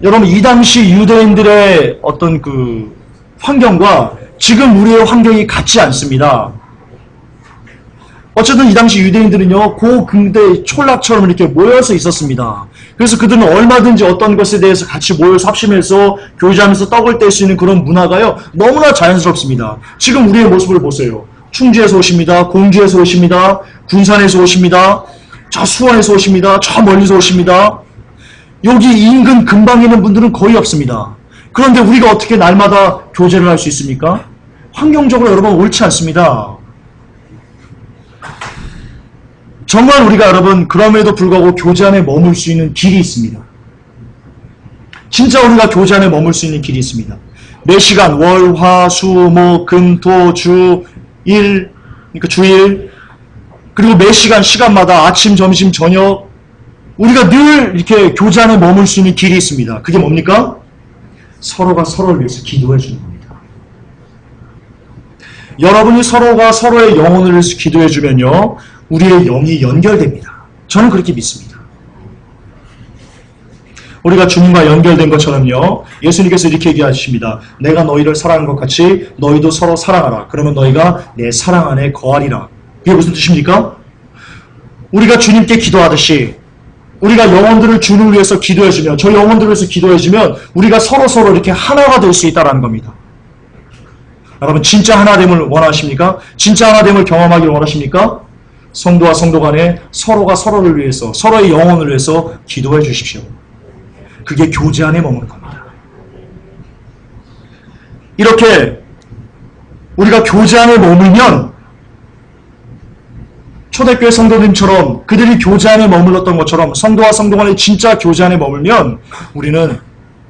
여러분, 이 당시 유대인들의 어떤 그 환경과 지금 우리의 환경이 같지 않습니다. 어쨌든 이 당시 유대인들은요, 고근대 촌락처럼 이렇게 모여서 있었습니다. 그래서 그들은 얼마든지 어떤 것에 대해서 같이 모여서 합심해서 교제하면서 떡을 뗄 수 있는 그런 문화가요, 너무나 자연스럽습니다. 지금 우리의 모습을 보세요. 충주에서 오십니다. 공주에서 오십니다. 군산에서 오십니다. 저 수원에서 오십니다. 저 멀리서 오십니다. 여기 인근 근방에 있는 분들은 거의 없습니다. 그런데 우리가 어떻게 날마다 교제를 할 수 있습니까? 환경적으로 여러분 옳지 않습니다. 정말 우리가 여러분 그럼에도 불구하고 교제 안에 머물 수 있는 길이 있습니다. 진짜 우리가 교제 안에 머물 수 있는 길이 있습니다. 매 시간 월, 화, 수, 목, 금, 토, 주, 일, 그러니까 주일, 그리고 매 시간마다 아침, 점심, 저녁 우리가 늘 이렇게 교제 안에 머물 수 있는 길이 있습니다. 그게 뭡니까? 서로가 서로를 위해서 기도해 주는 겁니다. 여러분이 서로가 서로의 영혼을 위해서 기도해 주면요, 우리의 영이 연결됩니다. 저는 그렇게 믿습니다. 우리가 주님과 연결된 것처럼요, 예수님께서 이렇게 얘기하십니다. 내가 너희를 사랑한 것 같이 너희도 서로 사랑하라. 그러면 너희가 내 사랑 안에 거하리라. 이게 무슨 뜻입니까? 우리가 주님께 기도하듯이 우리가 영혼들을 주님을 위해서 기도해주면, 저 영혼들을 위해서 기도해주면 우리가 서로 이렇게 하나가 될 수 있다는 겁니다. 여러분, 진짜 하나됨을 원하십니까? 진짜 하나됨을 경험하기를 원하십니까? 성도와 성도 간에 서로가 서로를 위해서, 서로의 영혼을 위해서 기도해 주십시오. 그게 교제 안에 머무는 겁니다. 이렇게 우리가 교제 안에 머물면 초대교회 성도님처럼 그들이 교제 안에 머물렀던 것처럼 성도와 성도 간에 진짜 교제 안에 머물면 우리는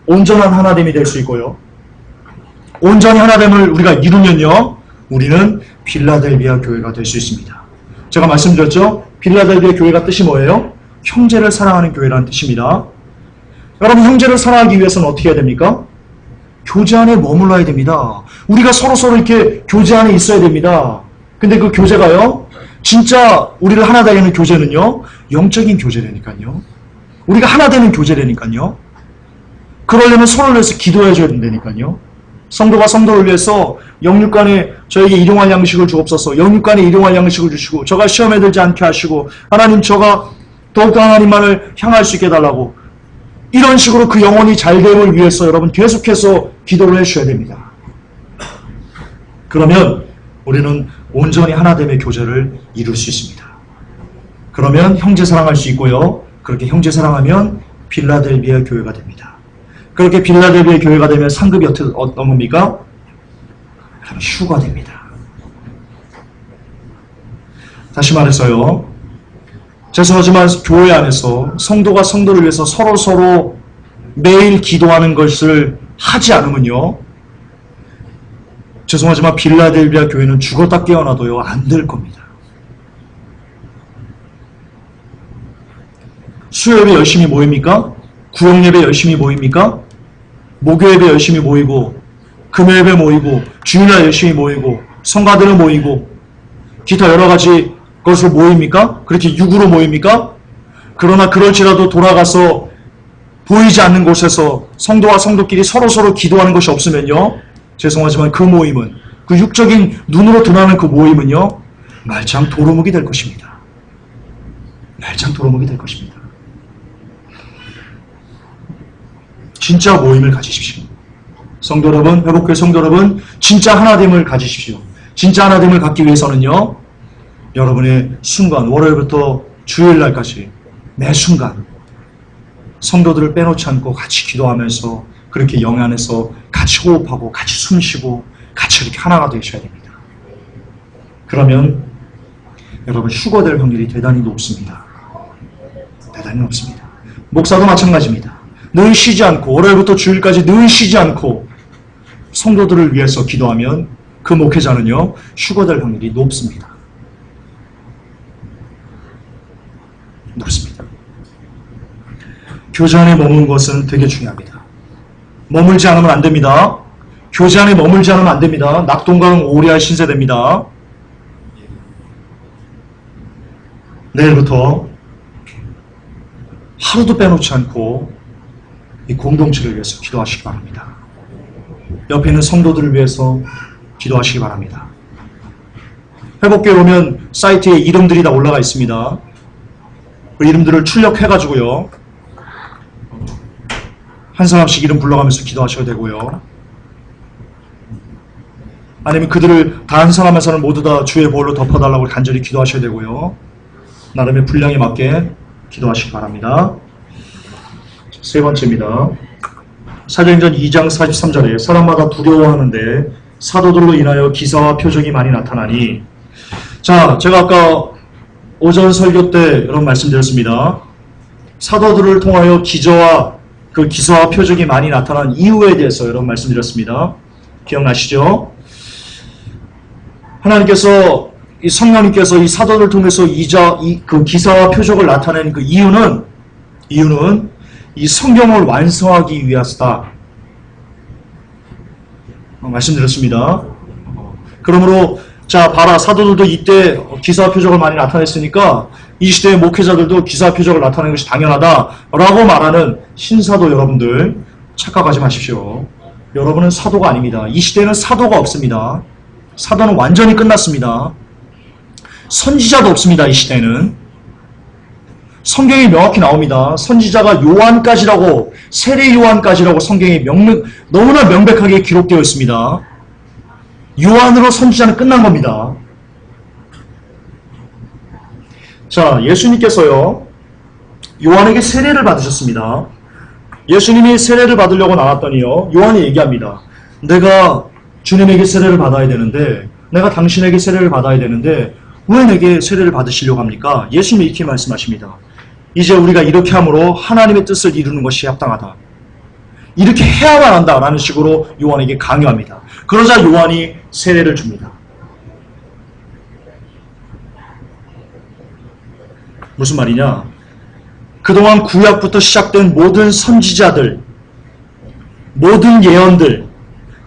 온전한 하나됨이 될 수 있고요. 온전히 하나됨을 우리가 이루면요, 우리는 빌라델비아 교회가 될 수 있습니다. 제가 말씀드렸죠? 빌라델비아 교회가 뜻이 뭐예요? 형제를 사랑하는 교회라는 뜻입니다. 여러분, 형제를 사랑하기 위해서는 어떻게 해야 됩니까? 교제 안에 머물러야 됩니다. 우리가 서로 이렇게 교제 안에 있어야 됩니다. 근데 그 교제가요, 진짜 우리를 하나 되는 교제는요, 영적인 교제라니까요. 우리가 하나 되는 교제라니까요. 그러려면 서로를 위해서 기도해 줘야 된다니까요. 성도가 성도를 위해서 영육간에 저에게 일용할 양식을 주옵소서, 영육간에 일용할 양식을 주시고, 저가 시험에 들지 않게 하시고, 하나님 저가 더욱더 하나님만을 향할 수 있게 해달라고, 이런 식으로 그 영혼이 잘됨을 위해서 여러분 계속해서 기도를 해주셔야 됩니다. 그러면 우리는 온전히 하나됨의 교제를 이룰 수 있습니다. 그러면 형제 사랑할 수 있고요, 그렇게 형제 사랑하면 빌라델비아 교회가 됩니다. 그렇게 빌라델비아 교회가 되면 상급이 어떤 겁니까? 휴가 됩니다. 다시 말해서요, 죄송하지만 교회 안에서 성도가 성도를 위해서 서로 매일 기도하는 것을 하지 않으면요, 죄송하지만 빌라델비아 교회는 죽었다 깨어나도요, 안 될 겁니다. 수요예배 열심히 모입니까? 구역예배 열심히 모입니까? 목요예배 열심히 모이고, 금요예배 모이고, 주일날 열심히 모이고, 성가대로 모이고, 기타 여러 가지 것으로 모입니까? 그렇게 육으로 모입니까? 그러나 그럴지라도 돌아가서 보이지 않는 곳에서 성도와 성도끼리 서로 기도하는 것이 없으면요, 죄송하지만 그 모임은, 그 육적인 눈으로 드러나는 그 모임은요, 말짱 도루묵이 될 것입니다. 말짱 도루묵이 될 것입니다. 진짜 모임을 가지십시오. 성도 여러분, 회복교회 성도 여러분, 진짜 하나됨을 가지십시오. 진짜 하나됨을 갖기 위해서는요, 여러분의 순간, 월요일부터 주일날까지 매 순간 성도들을 빼놓지 않고 같이 기도하면서 그렇게 영의 안에서 같이 호흡하고 같이 숨쉬고 같이 이렇게 하나가 되셔야 됩니다. 그러면 여러분 휴거될 확률이 대단히 높습니다. 대단히 높습니다. 목사도 마찬가지입니다. 늘 쉬지 않고 월요일부터 주일까지 늘 쉬지 않고 성도들을 위해서 기도하면 그 목회자는요 휴거될 확률이 높습니다. 높습니다. 교제 안에 머무는 것은 되게 중요합니다. 머물지 않으면 안 됩니다. 교제 안에 머물지 않으면 안 됩니다. 낙동강 오리알 신세대입니다. 내일부터 하루도 빼놓지 않고 이 공동체를 위해서 기도하시기 바랍니다. 옆에 있는 성도들을 위해서 기도하시기 바랍니다. 회복교회 오면 사이트에 이름들이 다 올라가 있습니다. 그 이름들을 출력해가지고요. 한 사람씩 이름 불러가면서 기도하셔야 되고요. 아니면 그들을 다 한 사람 한 사람 모두 다 주의 보혈로 덮어달라고 간절히 기도하셔야 되고요. 나름의 분량에 맞게 기도하시기 바랍니다. 세 번째입니다. 사도행전 2장 43절에 사람마다 두려워하는데 사도들로 인하여 기사와 표적이 많이 나타나니, 자, 제가 아까 오전 설교 때 이런 말씀드렸습니다. 사도들을 통하여 그 기사와 표적이 많이 나타난 이유에 대해서 이런 말씀드렸습니다. 기억나시죠? 하나님께서 성령님께서 이 사도를 통해서 그 기사와 표적을 나타낸 그 이유는 이 성경을 완성하기 위해서다. 말씀드렸습니다. 그러므로 자 봐라, 사도들도 이때 기사와 표적을 많이 나타냈으니까 이 시대의 목회자들도 기사와 표적을 나타내는 것이 당연하다라고 말하는 신사도 여러분들 착각하지 마십시오. 여러분은 사도가 아닙니다. 이 시대에는 사도가 없습니다. 사도는 완전히 끝났습니다. 선지자도 없습니다. 이 시대에는. 성경이 명확히 나옵니다. 선지자가 요한까지라고, 세례 요한까지라고 성경에 너무나 명백하게 기록되어 있습니다. 요한으로 선지자는 끝난 겁니다. 자, 예수님께서요 요한에게 세례를 받으셨습니다. 예수님이 세례를 받으려고 나왔더니요 요한이 얘기합니다. 내가 주님에게 세례를 받아야 되는데, 내가 당신에게 세례를 받아야 되는데 왜 내게 세례를 받으시려고 합니까? 예수님이 이렇게 말씀하십니다. 이제 우리가 이렇게 함으로 하나님의 뜻을 이루는 것이 합당하다. 이렇게 해야만 한다라는 식으로 요한에게 강요합니다. 그러자 요한이 세례를 줍니다. 무슨 말이냐? 그동안 구약부터 시작된 모든 선지자들, 모든 예언들,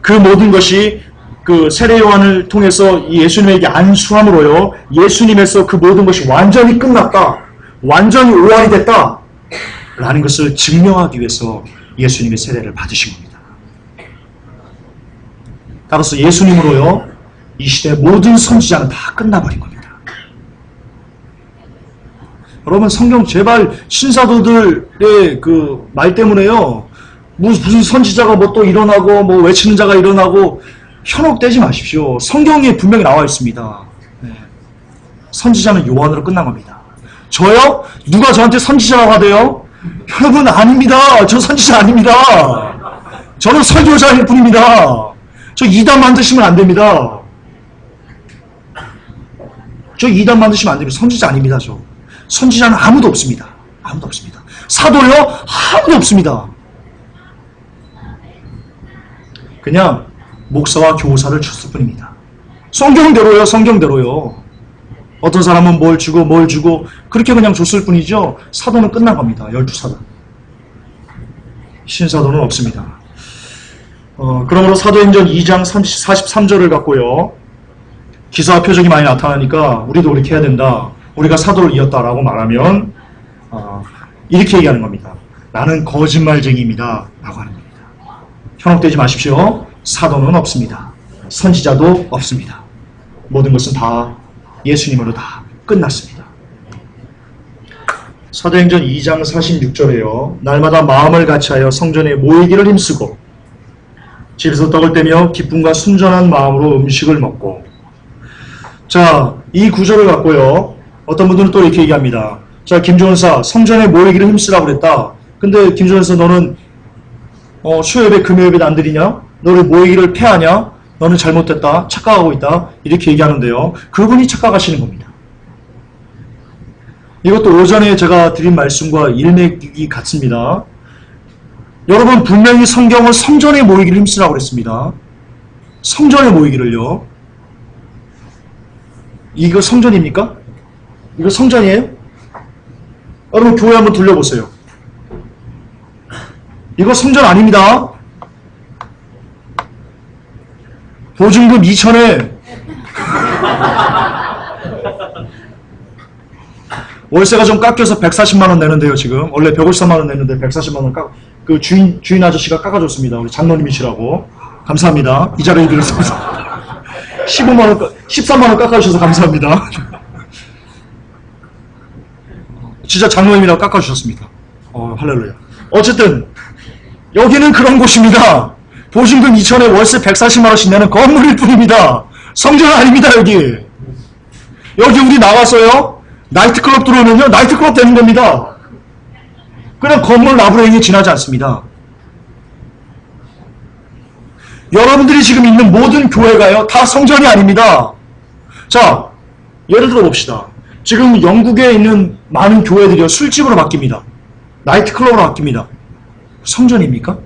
그 모든 것이 그 세례 요한을 통해서 예수님에게 안수함으로요, 예수님에서 그 모든 것이 완전히 끝났다, 완전히 오한이 됐다 라는 것을 증명하기 위해서 예수님의 세례를 받으신 겁니다. 따라서 예수님으로요 이 시대의 모든 선지자는 다 끝나버린 겁니다. 여러분, 성경 제발 신사도들의 그 말 때문에요 무슨 선지자가 뭐 또 일어나고 뭐 외치는 자가 일어나고 현혹되지 마십시오. 성경에 분명히 나와 있습니다. 네. 선지자는 요한으로 끝난 겁니다. 저요? 누가 저한테 선지자라고 하대요? 여러분, 아닙니다. 저 선지자 아닙니다. 저는 설교자일 뿐입니다. 저 이단 만드시면 안 됩니다. 저 이단 만드시면 안 됩니다. 선지자 아닙니다. 저 선지자는 아무도 없습니다. 아무도 없습니다. 사도요? 아무도 없습니다. 그냥 목사와 교사를 줬을 뿐입니다. 성경대로요. 성경대로요. 어떤 사람은 뭘 주고 그렇게 그냥 줬을 뿐이죠. 사도는 끝난 겁니다. 12사도. 신사도는 없습니다. 그러므로 사도행전 2장 43절을 갖고요. 기사와 표적이 많이 나타나니까 우리도 그렇게 해야 된다. 우리가 사도를 이었다라고 말하면 이렇게 얘기하는 겁니다. 나는 거짓말쟁이입니다. 라고 하는 겁니다. 현혹되지 마십시오. 사도는 없습니다. 선지자도 없습니다. 모든 것은 다 예수님으로 다 끝났습니다. 사도행전 2장 46절에요. 날마다 마음을 같이하여 성전에 모이기를 힘쓰고 집에서 떡을 떼며 기쁨과 순전한 마음으로 음식을 먹고 자, 이 구절을 갖고요. 어떤 분들은 또 이렇게 얘기합니다. 자, 김종원사, 성전에 모이기를 힘쓰라고 그랬다. 근데 김종원사 너는 수요예배, 금요예배 안 드리냐? 너를 모이기를 폐하냐? 너는 잘못됐다. 착각하고 있다. 이렇게 얘기하는데요. 그분이 착각하시는 겁니다. 이것도 오전에 제가 드린 말씀과 일맥이 같습니다. 여러분 분명히 성경은 성전에 모이기를 힘쓰라고 그랬습니다. 성전에 모이기를요. 이거 성전입니까? 이거 성전이에요? 여러분 교회 한번 둘러보세요. 이거 성전 아닙니다. 보증금 2천에 월세가 좀 깎여서 140만원 내는데요, 지금. 원래 153만원 내는데 140만원 그 주인 아저씨가 깎아줬습니다. 우리 장로님이시라고. 감사합니다. 이자를 드려서 15만원, 13만원 깎아주셔서 감사합니다. 진짜 장로님이라고 깎아주셨습니다. 할렐루야. 어쨌든, 여기는 그런 곳입니다. 보증금 2천에 월세 140만원씩 내는 건물일 뿐입니다. 성전 아닙니다, 여기. 여기 우리 나가서요, 나이트클럽 들어오면요, 나이트클럽 되는 겁니다. 그냥 건물 라브레인이 지나지 않습니다. 여러분들이 지금 있는 모든 교회가요, 다 성전이 아닙니다. 자, 예를 들어 봅시다. 지금 영국에 있는 많은 교회들이요, 술집으로 바뀝니다. 나이트클럽으로 바뀝니다. 성전입니까?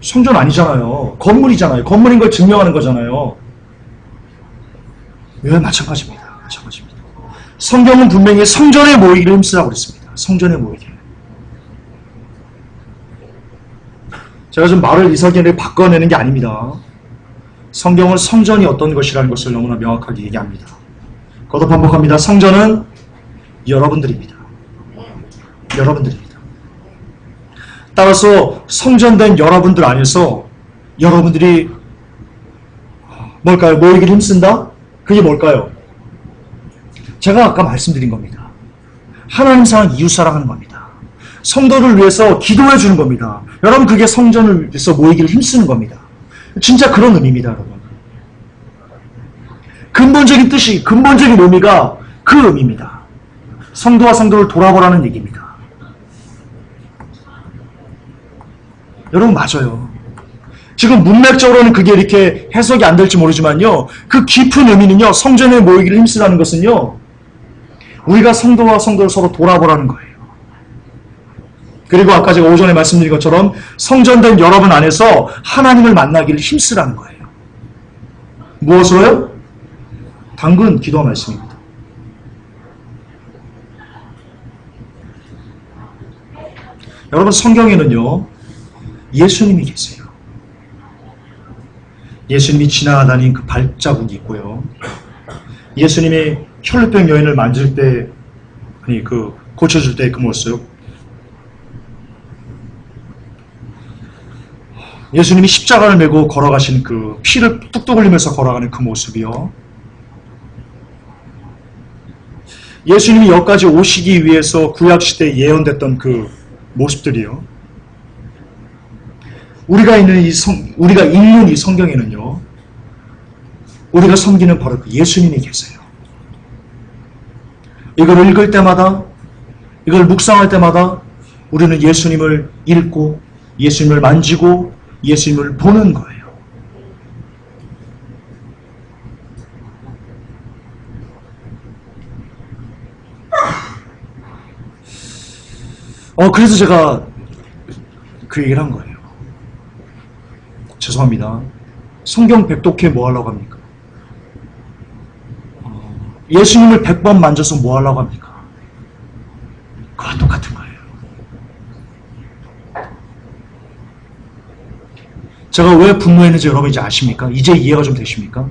성전 아니잖아요. 건물이잖아요. 건물인 걸 증명하는 거잖아요. 왜? 마찬가지입니다. 마찬가지입니다. 성경은 분명히 성전에 모이기를 힘쓰라고 그랬습니다. 성전에 모이기를. 제가 좀 말을 이삭연을 바꿔내는 게 아닙니다. 성경은 성전이 어떤 것이라는 것을 너무나 명확하게 얘기합니다. 거듭 반복합니다. 성전은 여러분들입니다. 여러분들입니다. 따라서 성전된 여러분들 안에서 여러분들이 뭘까요? 모이기를 힘쓴다? 그게 뭘까요? 제가 아까 말씀드린 겁니다. 하나님 사랑, 이웃 사랑하는 겁니다. 성도를 위해서 기도해 주는 겁니다. 여러분 그게 성전을 위해서 모이기를 힘쓰는 겁니다. 진짜 그런 의미입니다, 여러분. 근본적인 뜻이, 근본적인 의미가 그 의미입니다. 성도와 성도를 돌아보라는 얘기입니다. 여러분 맞아요. 지금 문맥적으로는 그게 이렇게 해석이 안 될지 모르지만요. 그 깊은 의미는요. 성전에 모이기를 힘쓰라는 것은요. 우리가 성도와 성도를 서로 돌아보라는 거예요. 그리고 아까 제가 오전에 말씀드린 것처럼 성전된 여러분 안에서 하나님을 만나기를 힘쓰라는 거예요. 무엇으로요? 당근 기도 말씀입니다. 여러분 성경에는요. 예수님이 계세요. 예수님이 지나다닌 그 발자국이 있고요. 예수님이 혈루병 여인을 만질 때, 고쳐줄 때 그 모습. 예수님이 십자가를 메고 걸어가신 그 피를 뚝뚝 흘리면서 걸어가는 그 모습이요. 예수님이 여기까지 오시기 위해서 구약시대에 예언됐던 그 모습들이요. 우리가 읽는 이 성경에는요, 우리가 섬기는 바로 그 예수님이 계세요. 이걸 읽을 때마다, 이걸 묵상할 때마다 우리는 예수님을 읽고, 예수님을 만지고, 예수님을 보는 거예요. 그래서 제가 그 얘기를 한 거예요. 죄송합니다. 성경 100독해 뭐 하려고 합니까? 예수님을 100번 만져서 뭐 하려고 합니까? 그와 똑같은 거예요. 제가 왜 분노했는지 여러분 이제 아십니까? 이제 이해가 좀 되십니까?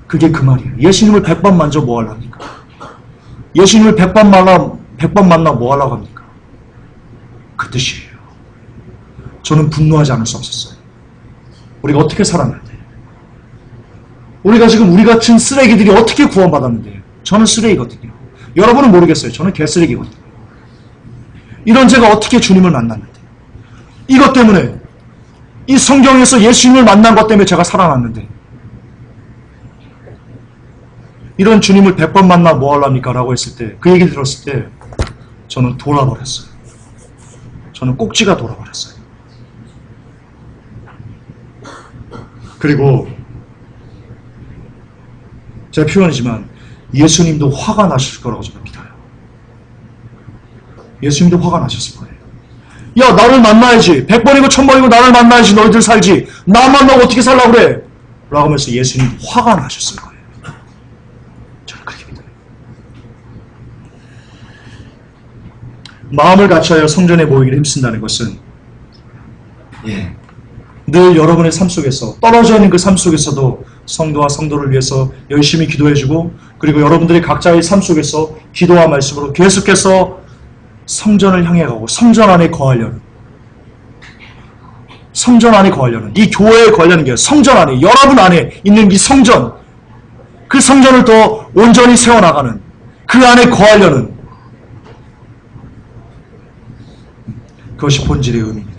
그게 그 말이에요. 예수님을 100번 만져 뭐 하려고 합니까? 예수님을 100번 만나 뭐 하려고 합니까? 그 뜻이에요. 저는 분노하지 않을 수 없었어요. 우리가 어떻게 살았는데? 우리 같은 쓰레기들이 어떻게 구원받았는데? 저는 쓰레기거든요. 여러분은 모르겠어요. 저는 개쓰레기거든요. 이런 제가 어떻게 주님을 만났는데? 이것 때문에, 이 성경에서 예수님을 만난 것 때문에 제가 살아났는데, 이런 주님을 100번 만나 뭐 하랍니까? 라고 했을 때, 그 얘기 들었을 때 저는 돌아버렸어요. 저는 꼭지가 돌아버렸어요. 그리고 제 표현이지만 예수님도 화가 나실 거라고 저는 믿어요. 예수님도 화가 나셨을 거예요. 야, 나를 만나야지. 100번이고 1000번이고 나를 만나야지. 너희들 살지. 나 만나고 어떻게 살라고 그래? 라고 하면서 예수님 화가 나셨을 거예요. 저는 그렇게 믿어요. 마음을 갖춰야 성전에 모이기를 힘쓴다는 것은 늘 여러분의 삶 속에서 떨어져 있는 그 삶 속에서도 성도와 성도를 위해서 열심히 기도해주고, 그리고 여러분들이 각자의 삶 속에서 기도와 말씀으로 계속해서 성전을 향해 가고 성전 안에 거하려는, 성전 안에 거하려는, 이 교회에 거하려는 게 성전 안에, 여러분 안에 있는 이 성전, 그 성전을 더 온전히 세워나가는, 그 안에 거하려는, 그것이 본질의 의미입니다.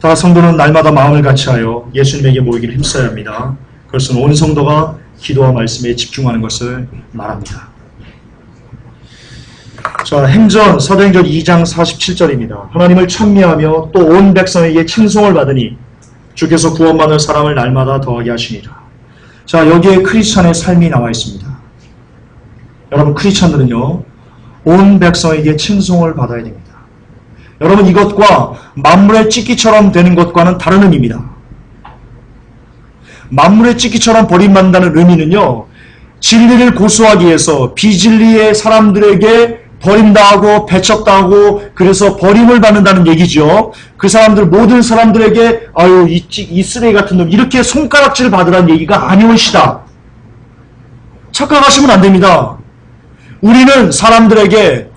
다 성도는 날마다 마음을 같이하여 예수님에게 모이기를 힘써야 합니다. 그것은 온 성도가 기도와 말씀에 집중하는 것을 말합니다. 자, 사도행전 2장 47절입니다. 하나님을 찬미하며 또 온 백성에게 칭송을 받으니 주께서 구원받는 사람을 날마다 더하게 하시니라. 자, 여기에 크리스찬의 삶이 나와 있습니다. 여러분, 크리스찬들은요, 온 백성에게 칭송을 받아야 됩니다. 여러분, 이것과 만물의 찢기처럼 되는 것과는 다른 의미입니다. 만물의 찢기처럼 버림받는다는 의미는요, 진리를 고수하기 위해서 비진리의 사람들에게 버림당하고 배척당하고 그래서 버림을 받는다는 얘기죠. 그 사람들, 모든 사람들에게 아유 이 쓰레기 같은 놈, 이렇게 손가락질 받으라는 얘기가 아니오시다. 착각하시면 안 됩니다. 우리는 사람들에게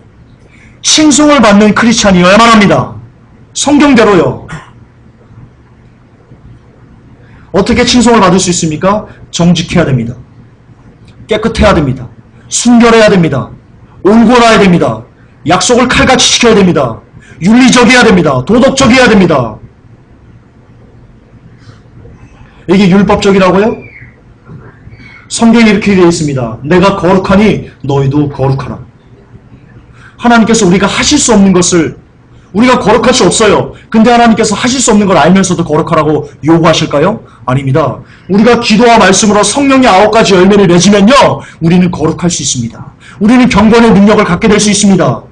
칭송을 받는 크리스찬이어야만 합니다. 성경대로요. 어떻게 칭송을 받을 수 있습니까? 정직해야 됩니다. 깨끗해야 됩니다. 순결해야 됩니다. 온고라야 됩니다. 약속을 칼같이 지켜야 됩니다. 윤리적이어야 됩니다. 도덕적이어야 됩니다. 이게 율법적이라고요? 성경에 이렇게 되어 있습니다. 내가 거룩하니 너희도 거룩하라. 하나님께서 우리가 하실 수 없는 것을, 우리가 거룩할 수 없어요. 근데 하나님께서 하실 수 없는 걸 알면서도 거룩하라고 요구하실까요? 아닙니다. 우리가 기도와 말씀으로 성령의 9가지 열매를 맺으면요, 우리는 거룩할 수 있습니다. 우리는 경건의 능력을 갖게 될 수 있습니다.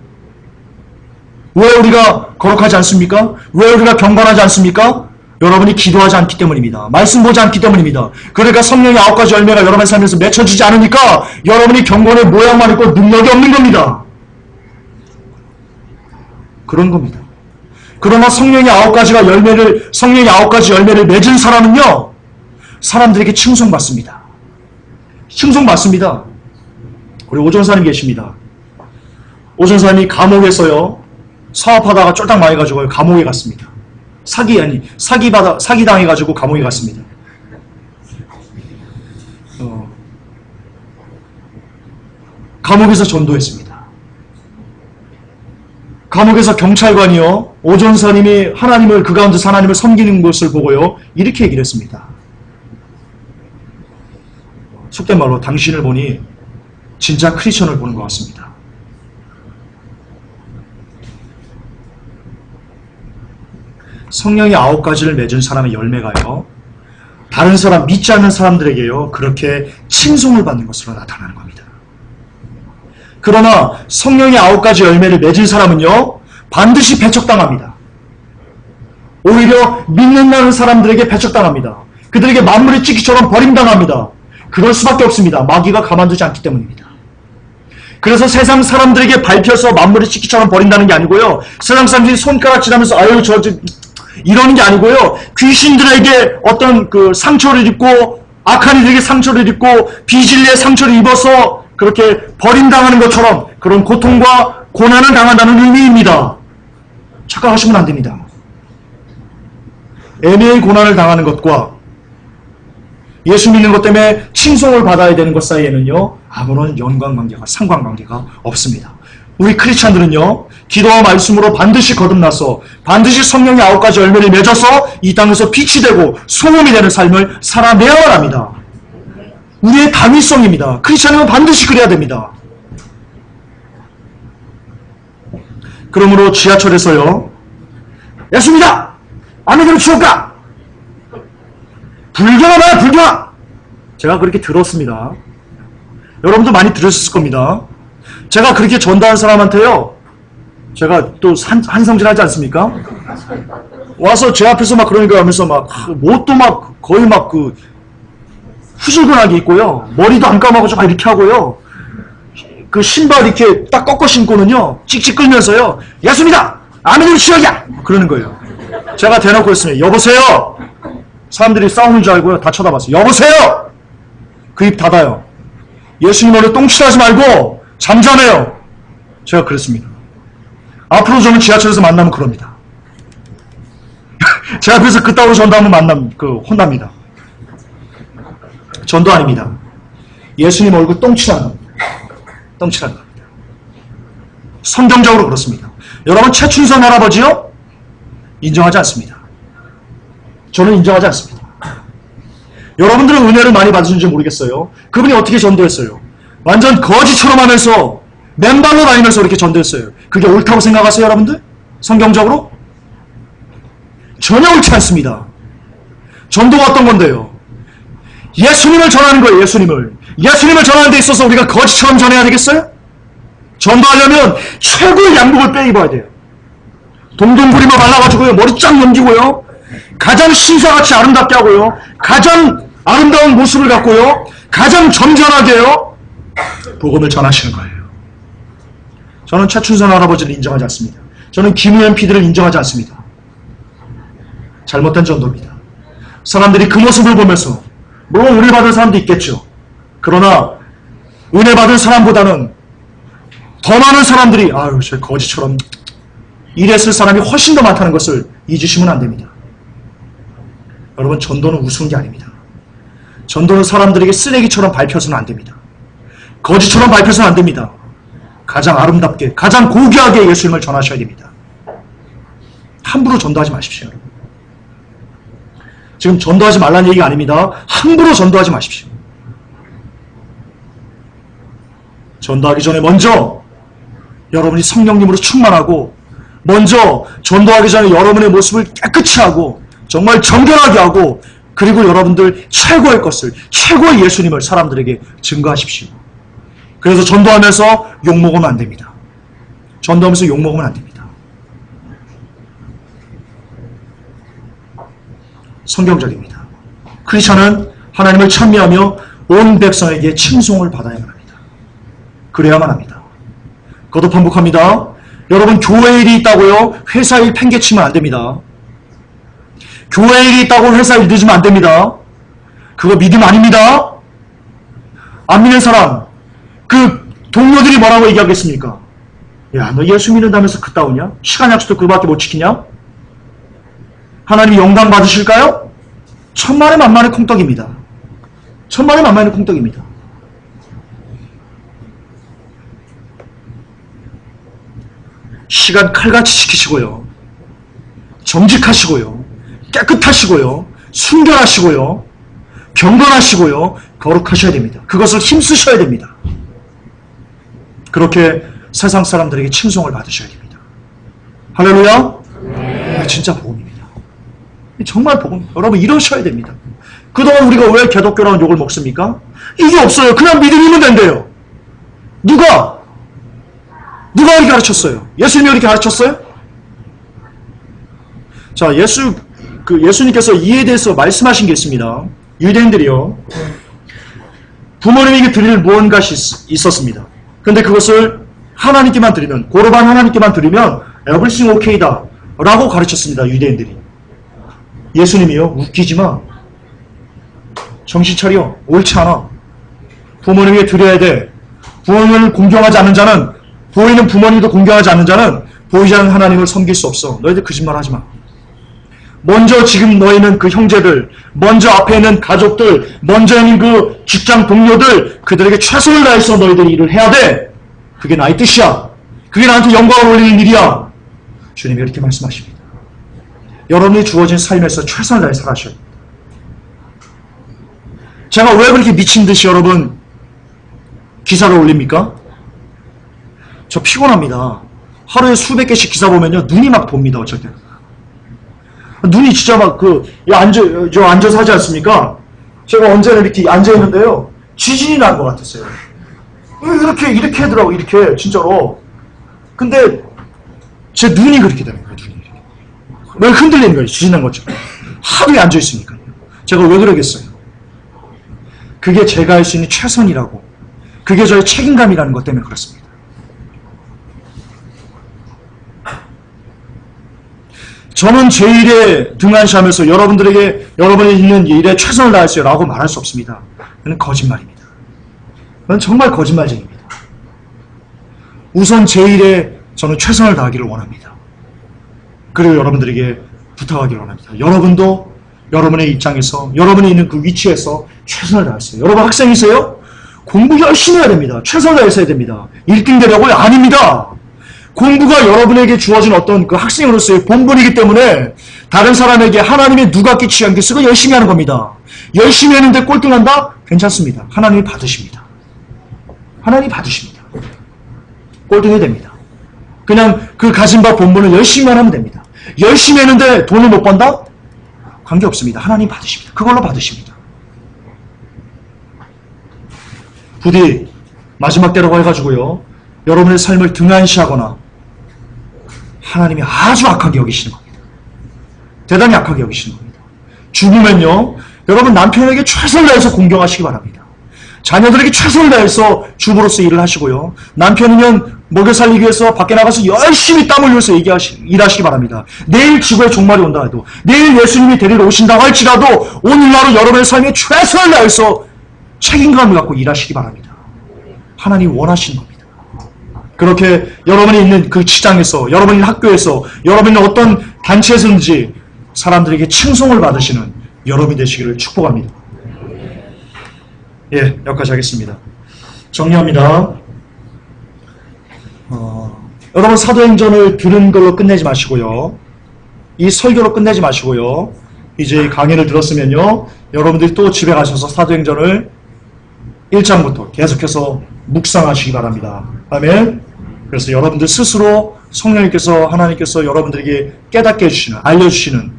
왜 우리가 거룩하지 않습니까? 왜 우리가 경건하지 않습니까? 여러분이 기도하지 않기 때문입니다. 말씀 보지 않기 때문입니다. 그러니까 성령의 9가지 열매가 여러분의 삶에서 맺혀지지 않으니까 여러분이 경건의 모양만 있고 능력이 없는 겁니다. 그런 겁니다. 그러나 성령의 9가지 열매를 맺은 사람은요, 사람들에게 칭송받습니다. 칭송받습니다. 우리 오전사님 계십니다. 오전사님이 감옥에서요, 사업하다가 쫄딱 망해가지고 감옥에 갔습니다. 사기 당해가지고 감옥에 갔습니다. 감옥에서 전도했습니다. 감옥에서 경찰관이요, 오전사님이 하나님을, 그 가운데서 하나님을 섬기는 것을 보고요, 이렇게 얘기를 했습니다. 속된 말로 당신을 보니 진짜 크리스천을 보는 것 같습니다. 성령의 9가지를 맺은 사람의 열매가요, 다른 사람, 믿지 않는 사람들에게요, 그렇게 칭송을 받는 것으로 나타나는 겁니다. 그러나 성령의 9가지 열매를 맺은 사람은요, 반드시 배척당합니다. 오히려 믿는다는 사람들에게 배척당합니다. 그들에게 만물의 찢기처럼 버림당합니다. 그럴 수밖에 없습니다. 마귀가 가만두지 않기 때문입니다. 그래서 세상 사람들에게 밟혀서 만물의 찢기처럼 버린다는 게 아니고요, 세상 사람들이 손가락질하면서 아유 이러는 게 아니고요, 귀신들에게 어떤 그 상처를 입고, 악한 이들에게 상처를 입고 비진리의 상처를 입어서 그렇게 버림당하는 것처럼 그런 고통과 고난을 당한다는 의미입니다. 착각하시면 안 됩니다. 애매히 고난을 당하는 것과 예수 믿는 것 때문에 칭송을 받아야 되는 것 사이에는요, 아무런 상관관계가 없습니다. 우리 크리스찬들은요, 기도와 말씀으로 반드시 거듭나서 반드시 성령의 9가지 열매를 맺어서 이 땅에서 빛이 되고 소금이 되는 삶을 살아내야만 합니다. 우리의 당위성입니다. 크리스찬이면 반드시 그래야 됩니다. 그러므로 지하철에서요, 예수입니다! 아멘으로 치울까? 불교가 나야, 불교가! 제가 그렇게 들었습니다. 여러분도 많이 들으셨을 겁니다. 제가 그렇게 전도한 사람한테요, 제가 또 한성질 하지 않습니까? 와서 제 앞에서 막 그러니까 하면서 막, 옷도 막, 거의 막 후줄근하게 입고요. 머리도 안 감아가지고 막 이렇게 하고요. 그 신발 이렇게 딱 꺾어 신고는요, 찍찍 끌면서요, 예수입니다! 아멘으로 치워야! 그러는 거예요. 제가 대놓고 했으면, 여보세요! 사람들이 싸우는 줄 알고요, 다 쳐다봤어요. 여보세요! 그 입 닫아요. 예수님 오늘 똥칠하지 말고 잠잠해요. 제가 그랬습니다. 앞으로 저는 지하철에서 만나면 그럽니다. 제 앞에서 그따위로 전도하면 혼납니다. 전도 아닙니다. 예수님 얼굴 똥칠하는 겁니다. 똥칠하는 겁니다. 성경적으로 그렇습니다. 여러분, 최춘선 할아버지요? 인정하지 않습니다. 저는 인정하지 않습니다. 여러분들은 은혜를 많이 받으신지 모르겠어요. 그분이 어떻게 전도했어요? 완전 거지처럼 하면서 맨발로 다니면서 이렇게 전도했어요. 그게 옳다고 생각하세요, 여러분들? 성경적으로? 전혀 옳지 않습니다. 전도가 어떤 건데요? 예수님을 전하는 거예요, 예수님을. 예수님을 전하는 데 있어서 우리가 거지처럼 전해야 되겠어요? 전도하려면 최고의 양복을 빼입어야 돼요. 동동 부리며 발라가지고요, 머리 쫙 넘기고요, 가장 신사같이 아름답게 하고요, 가장 아름다운 모습을 갖고요, 가장 점잖하게요, 복음을 전하시는 거예요. 저는 최춘선 할아버지를 인정하지 않습니다. 저는 김우현 PD를 인정하지 않습니다. 잘못된 전도입니다. 사람들이 그 모습을 보면서, 물론 은혜 받은 사람도 있겠죠. 그러나 은혜 받은 사람보다는 더 많은 사람들이 아유, 저 거지처럼 이랬을 사람이 훨씬 더 많다는 것을 잊으시면 안 됩니다. 여러분, 전도는 우스운 게 아닙니다. 전도는 사람들에게 쓰레기처럼 밟혀서는 안 됩니다. 거지처럼 밟혀서는 안 됩니다. 가장 아름답게, 가장 고귀하게 예수님을 전하셔야 됩니다. 함부로 전도하지 마십시오. 여러분. 지금 전도하지 말라는 얘기가 아닙니다. 함부로 전도하지 마십시오. 전도하기 전에 먼저 여러분이 성령님으로 충만하고, 먼저 전도하기 전에 여러분의 모습을 깨끗이 하고 정말 정결하게 하고, 그리고 여러분들 최고의 것을, 최고의 예수님을 사람들에게 증거하십시오. 그래서 전도하면서 욕먹으면 안 됩니다. 전도하면서 욕먹으면 안 됩니다. 성경적입니다. 크리스찬은 하나님을 찬미하며 온 백성에게 칭송을 받아야만 합니다. 그래야만 합니다. 거듭 반복합니다. 여러분, 교회 일이 있다고요? 회사 일 팽개치면 안 됩니다. 교회 일이 있다고 회사 일 늦으면 안 됩니다. 그거 믿음 아닙니다. 안 믿는 사람, 그 동료들이 뭐라고 얘기하겠습니까? 야, 너 예수 믿는다면서 그따오냐? 시간 약속도 그거밖에 못 지키냐? 하나님이 영광 받으실까요? 천만에 만만의 콩떡입니다. 천만에 만만의 콩떡입니다. 시간 칼같이 지키시고요, 정직하시고요, 깨끗하시고요, 순결하시고요, 경건하시고요, 거룩하셔야 됩니다. 그것을 힘쓰셔야 됩니다. 그렇게 세상 사람들에게 칭송을 받으셔야 됩니다. 할렐루야? 네. 진짜 복음입니다. 정말 복음. 여러분, 이러셔야 됩니다. 그동안 우리가 왜 개독교라는 욕을 먹습니까? 이게 없어요. 그냥 믿으면 된대요. 누가 이렇게 가르쳤어요? 예수님이 이렇게 가르쳤어요? 자, 예수님께서 이에 대해서 말씀하신 게 있습니다. 유대인들이요, 부모님에게 드릴 무언가가 있었습니다. 근데 그것을 하나님께만 드리면, 고르반 하나님께만 드리면 everything okay다 라고 가르쳤습니다. 유대인들이. 예수님이요, 웃기지 마, 정신 차려, 옳지 않아, 부모님에게 드려야 돼. 부모님을 공경하지 않는 자는, 보이는 부모님도 공경하지 않는 자는 보이지 않는 하나님을 섬길 수 없어. 너희들 거짓말 하지 마. 먼저 지금 너희는 그 형제들, 먼저 앞에 있는 가족들, 먼저 있는 그 직장 동료들, 그들에게 최선을 다해서 너희들이 일을 해야 돼. 그게 나의 뜻이야. 그게 나한테 영광을 올리는 일이야. 주님이 이렇게 말씀하십니다. 여러분이 주어진 삶에서 최선을 다해 살아셔야 됩니다. 제가 왜 그렇게 미친 듯이 여러분 기사를 올립니까? 저 피곤합니다. 하루에 수백 개씩 기사 보면요, 눈이 막 돕니다, 어쩔 때는. 눈이 진짜 막 앉아서 하지 않습니까? 제가 언제나 이렇게 앉아있는데요, 지진이 난 것 같았어요. 이렇게 하더라고, 이렇게, 진짜로. 근데, 제 눈이 그렇게 되는 거예요, 눈이. 왜 흔들리는 거예요, 지진 난 것처럼. 하루에 앉아있으니까요. 제가 왜 그러겠어요? 그게 제가 할 수 있는 최선이라고. 그게 저의 책임감이라는 것 때문에 그렇습니다. 저는 제 일에 등한시하면서 여러분들에게 여러분이 있는 일에 최선을 다했어요 라고 말할 수 없습니다. 그건 거짓말입니다. 그건 정말 거짓말쟁입니다. 우선 제 일에 저는 최선을 다하기를 원합니다. 그리고 여러분들에게 부탁하기를 원합니다. 여러분도 여러분의 입장에서, 여러분이 있는 그 위치에서 최선을 다했어요. 여러분 학생이세요? 공부 열심히 해야 됩니다. 최선을 다해서 해야 됩니다. 1등 되려고요? 아닙니다. 공부가 여러분에게 주어진 어떤 그 학생으로서의 본분이기 때문에 다른 사람에게 하나님의 누가 끼치지 않겠어요? 열심히 하는 겁니다. 열심히 했는데 꼴등한다? 괜찮습니다. 하나님이 받으십니다. 하나님이 받으십니다. 꼴등이 됩니다. 그냥 그 가진 바 본분을 열심히만 하면 됩니다. 열심히 했는데 돈을 못 번다? 관계없습니다. 하나님 받으십니다. 그걸로 받으십니다. 부디 마지막 때라고 해가지고요, 여러분의 삶을 등한시하거나 하나님이 아주 악하게 여기시는 겁니다. 대단히 악하게 여기시는 겁니다. 죽으면요, 여러분 남편에게 최선을 다해서 공경하시기 바랍니다. 자녀들에게 최선을 다해서 주부로서 일을 하시고요, 남편이면 먹여 살리기 위해서 밖에 나가서 열심히 땀 흘려서 일하시기 바랍니다. 내일 지구에 종말이 온다 해도, 내일 예수님이 데리러 오신다고 할지라도 오늘날은 여러분의 삶에 최선을 다해서 책임감을 갖고 일하시기 바랍니다. 하나님이 원하시는 겁니다. 그렇게 여러분이 있는 그 시장에서, 여러분이 있는 학교에서, 여러분이 있는 어떤 단체에서든지 사람들에게 칭송을 받으시는 여러분이 되시기를 축복합니다. 예, 여기까지 하겠습니다. 정리합니다. 여러분 사도행전을 들은 걸로 끝내지 마시고요, 이 설교로 끝내지 마시고요, 이제 강의를 들었으면요, 여러분들이 또 집에 가셔서 사도행전을 1장부터 계속해서 묵상하시기 바랍니다. 아멘. 그래서 여러분들 스스로 성령님께서, 하나님께서 여러분들에게 깨닫게 해주시는, 알려주시는,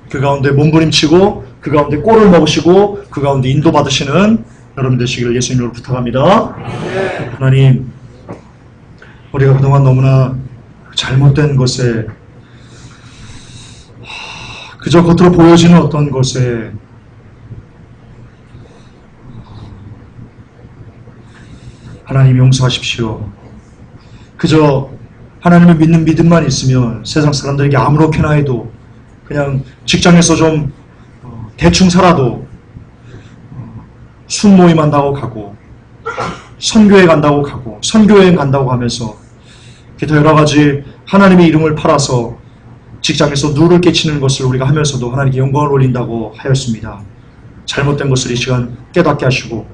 그 가운데 몸부림치고 그 가운데 꼴을 먹으시고 그 가운데 인도받으시는 여러분 되시기를 예수님으로 부탁합니다. 하나님, 우리가 그동안 너무나 잘못된 것에, 그저 겉으로 보여지는 어떤 것에 하나님 용서하십시오. 그저 하나님을 믿는 믿음만 있으면 세상 사람들에게 아무렇게나 해도, 그냥 직장에서 좀 대충 살아도 순모임 한다고 가고, 선교회 간다고 가고, 선교여행 간다고 하면서 기타 여러 가지 하나님의 이름을 팔아서 직장에서 누를 끼치는 것을 우리가 하면서도 하나님께 영광을 올린다고 하였습니다. 잘못된 것을 이 시간 깨닫게 하시고,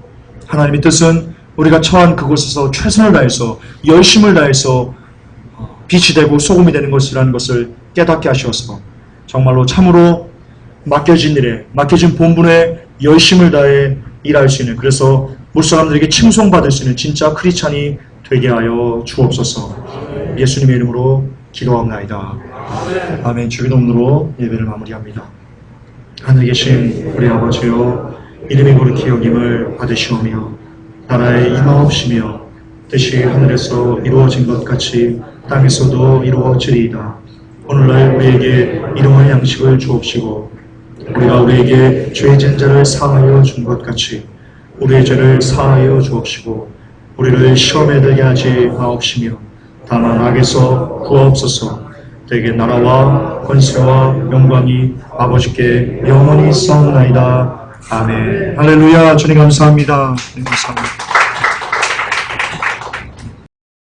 하나님의 뜻은 우리가 처한 그곳에서 최선을 다해서, 열심을 다해서 빛이 되고 소금이 되는 것이라는 것을 깨닫게 하셔서 정말로 참으로 맡겨진 일에, 맡겨진 본분에 열심을 다해 일할 수 있는, 그래서 물사람들에게 칭송받을 수 있는 진짜 크리스찬이 되게 하여 주옵소서. 예수님의 이름으로 기도합나이다. 아멘. 주의 이름으로 예배를 마무리합니다. 하늘에 계신 우리 아버지여, 이름이 거룩히 여김을 받으시오며 나라의 임하옵시며 뜻이 하늘에서 이루어진 것 같이 땅에서도 이루어지리이다. 오늘날 우리에게 일용할 양식을 주옵시고, 우리가 우리에게 죄진 자를 사하여 준 것 같이 우리의 죄를 사하여 주옵시고, 우리를 시험에 들게 하지 마옵시며 다만 악에서 구하옵소서. 되게 나라와 권세와 영광이 아버지께 영원히 있사옵나이다. 아멘. 할렐루야. 주님 감사합니다. 주님 감사합니다.